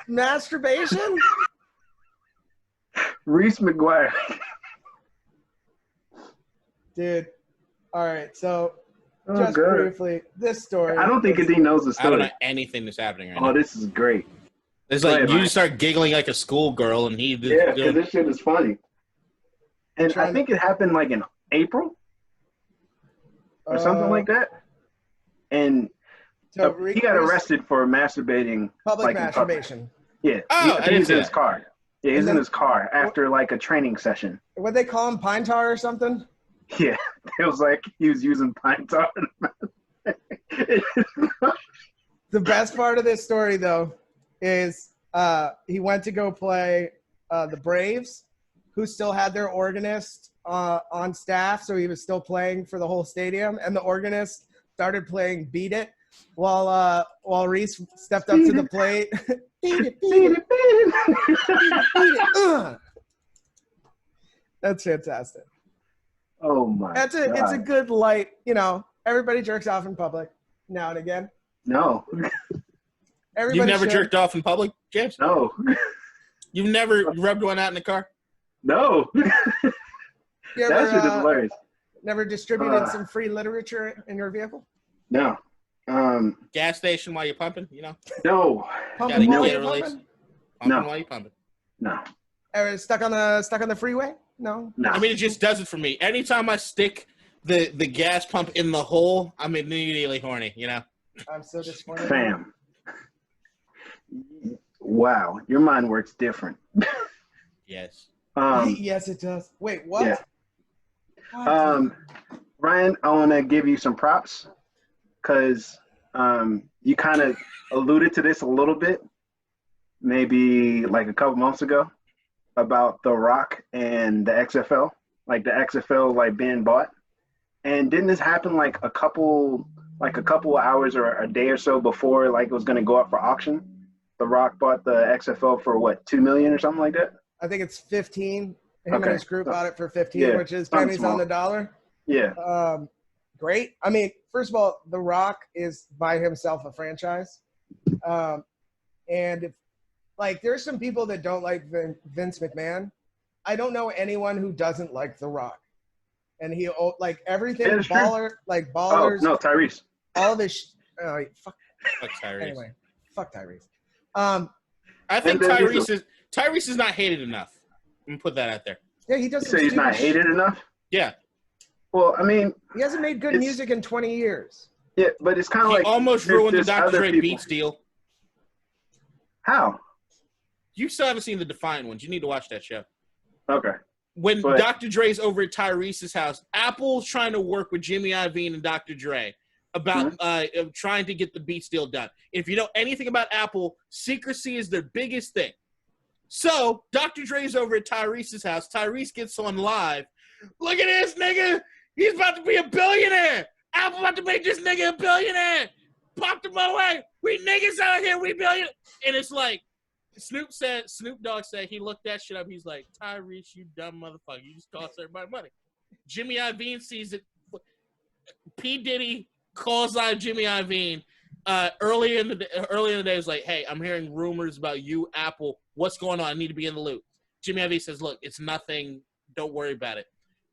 Speaker 3: masturbation?
Speaker 2: Reese McGuire.
Speaker 3: Dude. All right, so just briefly, this story.
Speaker 2: I don't think Adine knows the story.
Speaker 1: I don't know anything that's happening right now.
Speaker 2: Oh, this is great.
Speaker 1: It's like you start giggling like a schoolgirl, and he.
Speaker 2: Yeah, because this shit is funny. And I think it happened like in April or something like that. And
Speaker 3: so
Speaker 2: he got arrested for masturbating.
Speaker 3: Public masturbation.
Speaker 2: Yeah, he's in his car. Yeah, he's in his car after like a training session.
Speaker 3: What they call him, pine tar or something?
Speaker 2: Yeah, it was like he was using pine tar.
Speaker 3: The best part of this story, though, is he went to go play the Braves, who still had their organist on staff, so he was still playing for the whole stadium, and the organist started playing "Beat It" while Reese stepped up to the plate. Beat it, beat it, beat it. That's fantastic.
Speaker 2: Oh my God.
Speaker 3: It's a good light, everybody jerks off in public now and again.
Speaker 2: No.
Speaker 1: You've never jerked off in public, James?
Speaker 2: No.
Speaker 1: You've never rubbed one out in the car?
Speaker 2: No. That shit is hilarious.
Speaker 3: Never distributed some free literature in your vehicle?
Speaker 2: No.
Speaker 1: Gas station while you're pumping,
Speaker 2: No.
Speaker 3: Pumping while you're
Speaker 1: pumping?
Speaker 2: No.
Speaker 1: While you're pumping.
Speaker 2: No.
Speaker 3: Stuck on the freeway? No.
Speaker 1: I mean, it just does it for me. Anytime I stick the gas pump in the hole, I'm immediately horny,
Speaker 3: I'm so disappointed.
Speaker 2: Fam. Wow. Your mind works different.
Speaker 1: Yes.
Speaker 3: Yes, it does. Wait, what?
Speaker 2: Yeah. Ryan, I want to give you some props because you kind of alluded to this a little bit, maybe like a couple months ago, about The Rock and the XFL, like the XFL like being bought. And didn't this happen like a couple hours or a day or so before like it was going to go up for auction? The Rock bought the XFL for what, $2 million or something like that?
Speaker 3: I think it's 15. Him and his group bought it for 15, which is pennies on the dollar.
Speaker 2: Yeah.
Speaker 3: Great. I mean, first of all, The Rock is by himself a franchise. And if, there's some people that don't like Vince McMahon. I don't know anyone who doesn't like The Rock. And he, everything, ballers.
Speaker 2: Oh, no, Tyrese.
Speaker 3: All of his,
Speaker 1: fuck Tyrese.
Speaker 3: Anyway, fuck Tyrese.
Speaker 1: I think Tyrese is not hated enough. I'm gonna put that out there.
Speaker 3: Yeah, he does.
Speaker 2: You say he's not hated enough?
Speaker 1: Yeah.
Speaker 2: Well, I mean,
Speaker 3: he hasn't made good music in 20 years.
Speaker 2: Yeah, but it's kind of like
Speaker 1: almost ruined the Dr. Dre Beats deal.
Speaker 2: How?
Speaker 1: You still haven't seen the Defiant ones. You need to watch that show.
Speaker 2: Okay.
Speaker 1: When Dr. Dre's over at Tyrese's house, Apple's trying to work with Jimmy Iovine and Dr. Dre about trying to get the Beats deal done. If you know anything about Apple, secrecy is their biggest thing. So Dr. Dre's over at Tyrese's house. Tyrese gets on live. Look at this nigga. He's about to be a billionaire. Apple about to make this nigga a billionaire. Pop the away. We niggas out here. We billionaire. And it's like, Snoop Dogg said he looked that shit up. He's like, Tyrese, you dumb motherfucker. You just cost everybody money. Jimmy Iovine sees it. P. Diddy calls out Jimmy Iovine early in the day. Was like, hey, I'm hearing rumors about you, Apple. What's going on? I need to be in the loop. Jimmy Iovine says, look, it's nothing. Don't worry about it.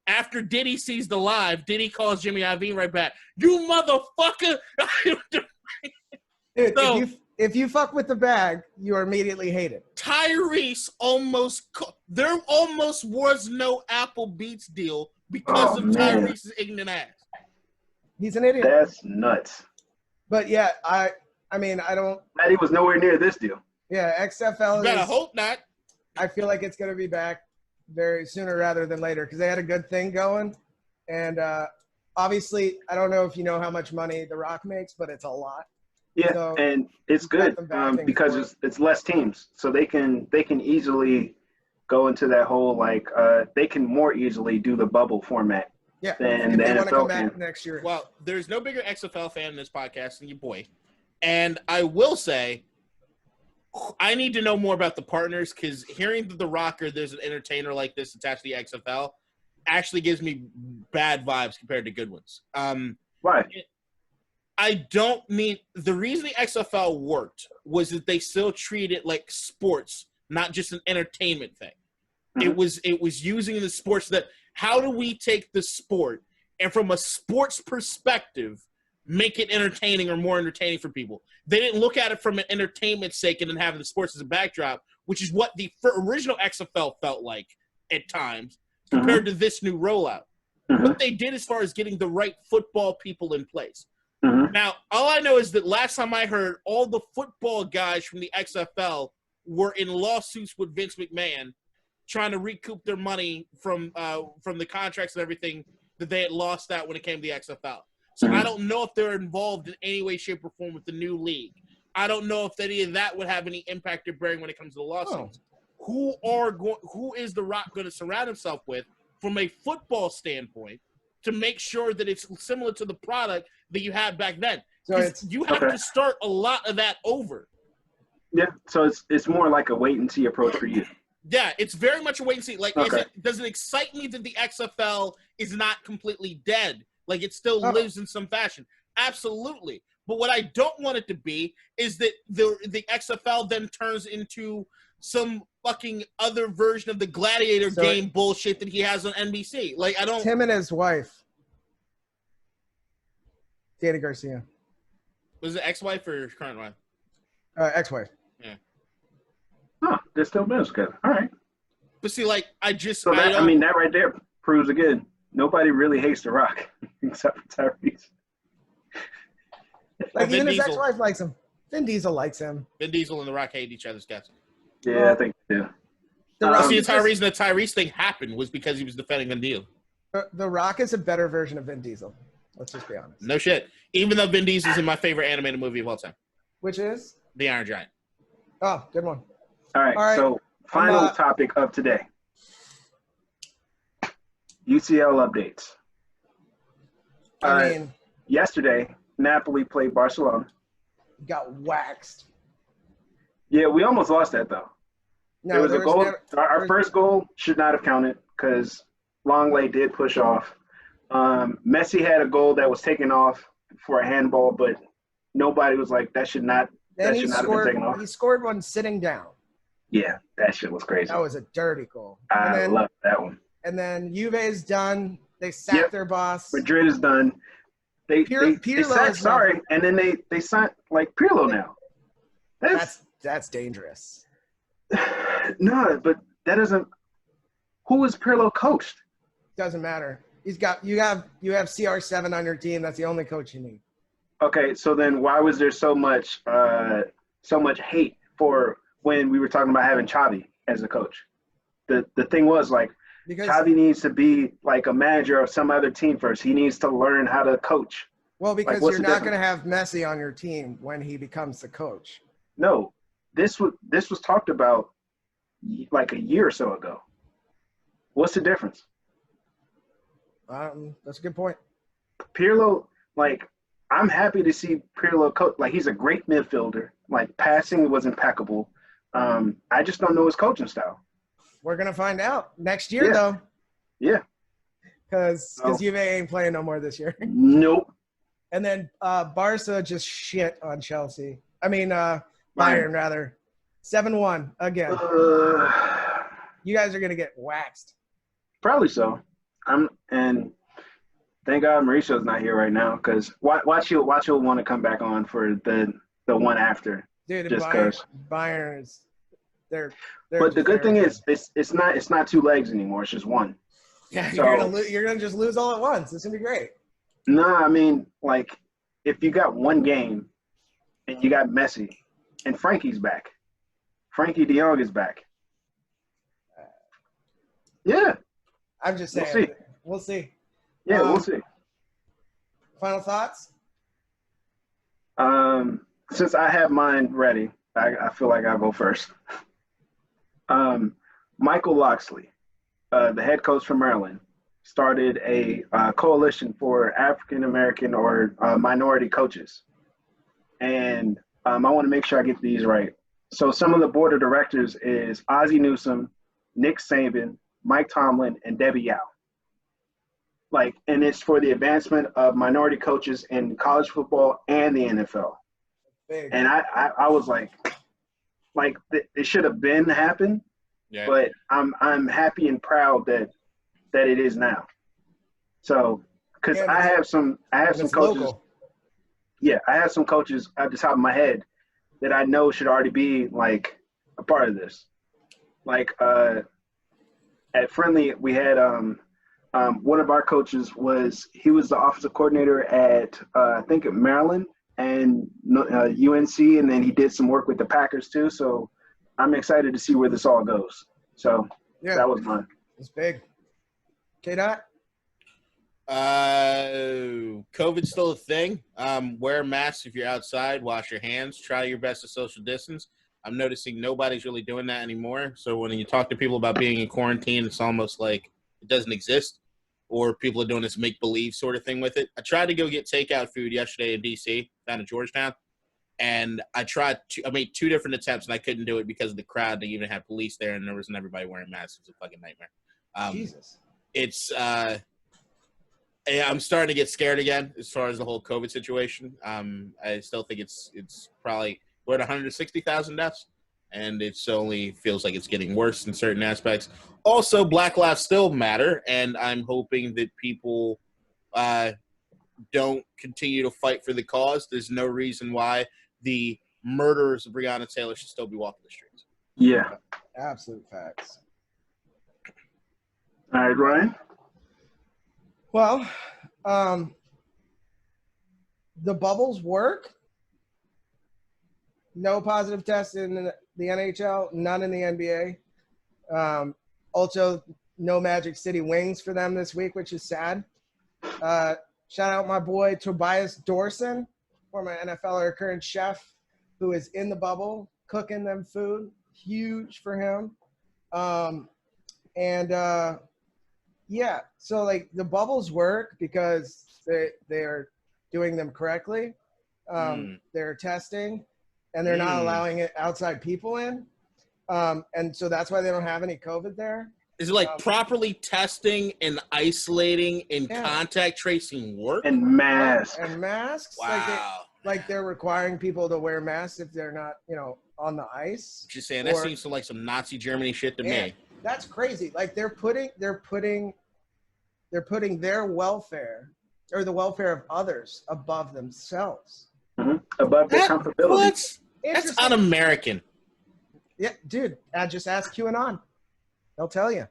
Speaker 1: After Diddy sees the live, Diddy calls Jimmy Iovine right back. You motherfucker.
Speaker 3: Dude, so, if you fuck with the bag, you are immediately hated.
Speaker 1: Tyrese there almost was no Apple Beats deal because of Tyrese's ignorant ass.
Speaker 3: He's an idiot.
Speaker 2: That's nuts.
Speaker 3: But yeah, I mean, I don't.
Speaker 2: That he was nowhere near this deal.
Speaker 3: Yeah, XFL.
Speaker 1: You better hope not.
Speaker 3: I feel like it's going to be back very sooner rather than later because they had a good thing going, and obviously, I don't know if you know how much money The Rock makes, but it's a lot.
Speaker 2: Yeah, so and it's good because it's less teams, so they can easily go into that whole they can more easily do the bubble format.
Speaker 3: Yeah,
Speaker 2: than the NFL can
Speaker 3: next year.
Speaker 1: Well, there's no bigger XFL fan in this podcast than your boy, and I will say, I need to know more about the partners because hearing that The Rock or there's an entertainer like this attached to the XFL actually gives me bad vibes compared to good ones.
Speaker 2: Why?
Speaker 1: I don't mean the reason the XFL worked was that they still treat it like sports, not just an entertainment thing. Mm-hmm. It was using the sports that how do we take the sport and from a sports perspective make it entertaining or more entertaining for people. They didn't look at it from an entertainment sake and then having the sports as a backdrop, which is what the original XFL felt like at times compared to this new rollout. What they did as far as getting the right football people in place. Now, all I know is that last time I heard, all the football guys from the XFL were in lawsuits with Vince McMahon trying to recoup their money from the contracts and everything that they had lost out when it came to the XFL. So I don't know if they're involved in any way, shape, or form with the new league. I don't know if any of that would have any impact or bearing when it comes to the lawsuits. Who is The Rock going to surround himself with from a football standpoint to make sure that it's similar to the product that you had back then? So you have to start a lot of that over.
Speaker 2: Yeah, so it's more like a wait-and-see approach for you.
Speaker 1: Yeah, it's very much a wait-and-see. Like, does it excite me that the XFL is not completely dead? Like, it still lives in some fashion. Absolutely. But what I don't want it to be is that the XFL then turns into some fucking other version of the gladiator game bullshit that he has on NBC. Like, I don't...
Speaker 3: Him and his wife. Danny Garcia.
Speaker 1: Was it ex-wife or current wife?
Speaker 3: Ex-wife.
Speaker 1: Yeah.
Speaker 2: Huh, they're still business together. All right.
Speaker 1: But see, like, that
Speaker 2: right there proves again, nobody really hates The Rock except for Tyrese.
Speaker 3: Like, even his ex-wife likes him. Vin Diesel likes him.
Speaker 1: Vin Diesel and The Rock hate each other's guts.
Speaker 2: Yeah, I think they do.
Speaker 1: The entire reason the Tyrese thing happened was because he was defending Vin Diesel.
Speaker 3: The Rock is a better version of Vin Diesel. Let's just be honest.
Speaker 1: No shit. Even though Vin Diesel's in my favorite animated movie of all time.
Speaker 3: Which is?
Speaker 1: The Iron Giant.
Speaker 3: Oh, good one.
Speaker 2: All right. So, final topic of today. UCL updates. Yesterday, Napoli played Barcelona.
Speaker 3: Got waxed.
Speaker 2: Yeah, we almost lost that, though.
Speaker 3: No,
Speaker 2: there was a goal. Our first goal should not have counted because Longley did push off. Messi had a goal that was taken off for a handball, but nobody was like, that should not have been taken off.
Speaker 3: He scored one sitting down.
Speaker 2: Yeah, that shit was crazy.
Speaker 3: That was a dirty goal.
Speaker 2: I love that one.
Speaker 3: And then Juve is done. They sacked their boss.
Speaker 2: Madrid is done. They sacked Sarri, and then they signed like Pirlo now.
Speaker 3: That's dangerous.
Speaker 2: No, but that doesn't. Who is Pirlo coached?
Speaker 3: Doesn't matter. You have CR7 on your team. That's the only coach you need.
Speaker 2: Okay, so then why was there so much hate for when we were talking about having Xavi as a coach. The thing was like
Speaker 3: because
Speaker 2: Xavi needs to be like a manager of some other team first. He needs to learn how to coach.
Speaker 3: Well, because
Speaker 2: like,
Speaker 3: you're not going to have Messi on your team when he becomes the coach.
Speaker 2: No, this was talked about like a year or so ago. What's the difference?
Speaker 3: That's a good point.
Speaker 2: Pirlo, like, I'm happy to see Pirlo coach. Like, he's a great midfielder. Like, passing was impeccable. I just don't know his coaching style.
Speaker 3: We're gonna find out next year, though.
Speaker 2: Yeah.
Speaker 3: Because Juve ain't playing no more this year.
Speaker 2: Nope.
Speaker 3: And then Barca just shit on Chelsea. I mean, Bayern rather. 7-1 again. You guys are gonna get waxed.
Speaker 2: Probably so. And thank God Mauricio's not here right now, because watch he'll want to come back on for the one after.
Speaker 3: Dude,
Speaker 2: just
Speaker 3: Bayern is they're
Speaker 2: but the good thing is it's not two legs anymore. It's just one.
Speaker 3: Yeah, so, you're gonna just lose all at once. It's gonna be great.
Speaker 2: No, I mean, like, if you got one game and you got Messi and Frankie's back, Frankie De Jong is back. Yeah,
Speaker 3: I'm just saying. We'll see.
Speaker 2: Yeah, we'll see.
Speaker 3: Final thoughts?
Speaker 2: Since I have mine ready, I feel like I'll go first. Michael Locksley, the head coach from Maryland, started a coalition for African American or minority coaches. And I want to make sure I get these right. So some of the board of directors is Ozzie Newsome, Nick Saban, Mike Tomlin, and Debbie Yao. Like, and it's for the advancement of minority coaches in college football and the NFL.
Speaker 3: Big.
Speaker 2: And I was like it should have been happened, but I'm happy and proud that it is now. So, because I have some coaches. Local. Yeah, I have some coaches at the top of my head that I know should already be like a part of this. Like at Friendly, we had one of our coaches was the offensive coordinator at I think at Maryland and UNC, and then he did some work with the Packers too. So I'm excited to see where this all goes. So that was mine.
Speaker 3: It's big. K-Dot?
Speaker 1: COVID's still a thing. Wear masks if you're outside. Wash your hands. Try your best to social distance. I'm noticing nobody's really doing that anymore. So when you talk to people about being in quarantine, it's almost like it doesn't exist, or people are doing this make-believe sort of thing with it. I tried to go get takeout food yesterday in D.C., down in Georgetown, and I made 2 different attempts, and I couldn't do it because of the crowd. They even had police there, and there wasn't everybody wearing masks. It was a fucking nightmare.
Speaker 3: Jesus.
Speaker 1: It's I'm starting to get scared again as far as the whole COVID situation. I still think it's probably – we're at 160,000 deaths, and it only feels like it's getting worse in certain aspects. Also, Black Lives still matter, and I'm hoping that people don't continue to fight for the cause. There's no reason why the murderers of Breonna Taylor should still be walking the streets.
Speaker 2: Yeah.
Speaker 3: Absolute facts.
Speaker 2: All right, Ryan?
Speaker 3: Well, the bubbles work. No positive tests in the NHL, none in the NBA. Also, no Magic City wings for them this week, which is sad. Shout out my boy Tobias Dorson, former NFLer, current chef, who is in the bubble cooking them food. Huge for him. Yeah, so like the bubbles work because they're doing them correctly. They're testing, and they're not allowing outside people in. And so that's why they don't have any COVID there.
Speaker 1: Is it like properly testing and isolating and contact tracing work?
Speaker 2: And masks.
Speaker 3: And masks.
Speaker 1: Wow.
Speaker 3: Like they're requiring people to wear masks if they're not, on the ice.
Speaker 1: Just saying, that seems like some Nazi Germany shit to me.
Speaker 3: That's crazy. Like they're putting their welfare or the welfare of others above themselves.
Speaker 2: Mm-hmm. Above their comfortability.
Speaker 1: That's un-American.
Speaker 3: Yeah, dude. Just ask QAnon. They'll tell you.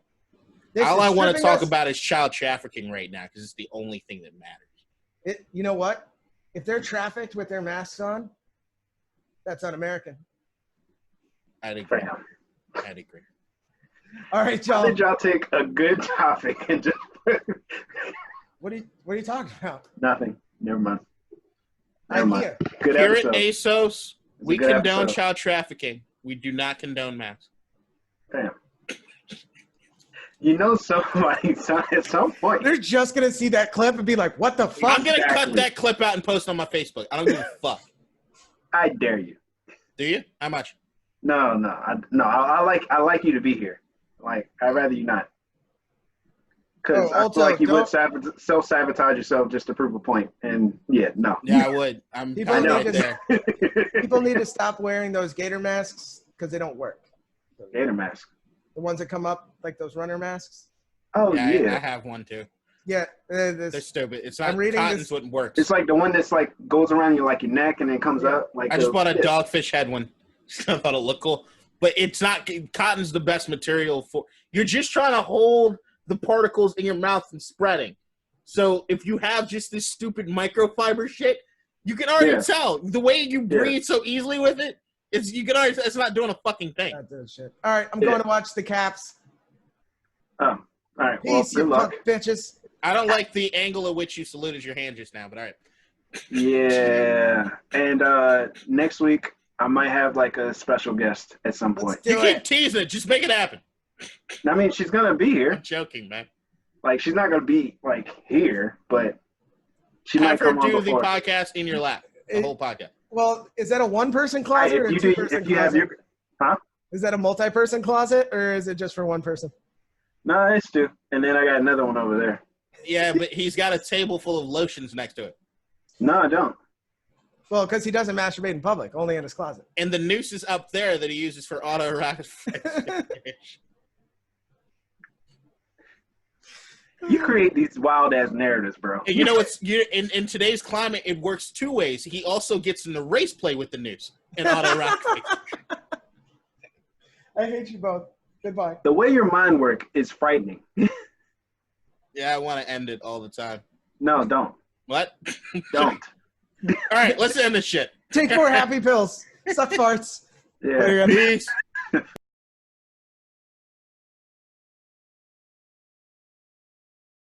Speaker 1: All I want to talk about is child trafficking right now because it's the only thing that matters.
Speaker 3: You know what? If they're trafficked with their masks on, that's un-American.
Speaker 1: I'd agree.
Speaker 2: Bam.
Speaker 1: I'd agree.
Speaker 3: All right, y'all.
Speaker 2: How did y'all take a good topic and just
Speaker 3: What are you talking about?
Speaker 2: nothing? Never mind.
Speaker 3: I'm here.
Speaker 2: Good
Speaker 1: Here
Speaker 2: episode.
Speaker 1: at ASOS, we
Speaker 2: good
Speaker 1: condone
Speaker 2: episode.
Speaker 1: child trafficking. We do not condone masks.
Speaker 2: Damn. You know, somebody at some point.
Speaker 3: They're just gonna see that clip and be like, "What the fuck?"
Speaker 1: I'm gonna cut
Speaker 2: Exactly.
Speaker 1: that clip out and post on my Facebook. I don't give a fuck.
Speaker 2: I dare you.
Speaker 1: Do you? How much?
Speaker 2: No. I like you to be here. Like, I'd rather you not. Because I feel like you would self-sabotage yourself just to prove a point. And yeah, no.
Speaker 1: Yeah, I would. I'm kind of right there.
Speaker 3: People need to stop wearing those gator masks because they don't work.
Speaker 2: Gator mask.
Speaker 3: The ones that come up like those runner masks.
Speaker 2: Oh yeah.
Speaker 1: I have one too.
Speaker 3: Yeah,
Speaker 1: They're stupid. It's not. Cottons wouldn't work.
Speaker 2: It's like the one that's like goes around your neck and then comes up. Like
Speaker 1: I just bought a dogfish head one. I thought it looked cool, but it's not. Cotton's the best material for. You're just trying to hold the particles in your mouth from spreading. So if you have just this stupid microfiber shit, you can already tell the way you breathe so easily with it. You can already. It's not doing a fucking thing.
Speaker 3: Not doing shit. All right, I'm going to watch the Caps.
Speaker 2: Oh, all right.
Speaker 3: Peace,
Speaker 2: Well,
Speaker 3: you
Speaker 2: good luck.
Speaker 3: punk bitches.
Speaker 1: I don't like the angle at which you saluted your hand just now, but all right.
Speaker 2: Yeah, and next week I might have like a special guest at some point.
Speaker 1: You keep teasing it. Just make it happen.
Speaker 2: I mean, she's gonna be here.
Speaker 1: I'm joking, man.
Speaker 2: Like, she's not gonna be like here, but she might
Speaker 1: Have her
Speaker 2: come on
Speaker 1: do the
Speaker 2: before.
Speaker 1: podcast in your lap. The whole podcast.
Speaker 3: Well, is that a one-person closet or a two-person closet? Is that a multi-person closet or is it just for one person?
Speaker 2: No, it's two. And then I got another one over there.
Speaker 1: Yeah, but he's got a table full of lotions next to it.
Speaker 2: No, I don't.
Speaker 3: Well, because he doesn't masturbate in public, only in his closet.
Speaker 1: And the noose is up there that he uses for autoerotic.
Speaker 2: You create these wild-ass narratives, bro.
Speaker 1: And you know, in today's climate, it works two ways. He also gets in the race play with the noose and autoerotic.
Speaker 3: I hate you both. Goodbye.
Speaker 2: The way your mind works is frightening.
Speaker 1: Yeah, I want to end it all the time.
Speaker 2: No, don't.
Speaker 1: What?
Speaker 2: Don't.
Speaker 1: All right, let's end this shit.
Speaker 3: Take 4 happy pills. Suck farts.
Speaker 2: Yeah.
Speaker 1: Peace.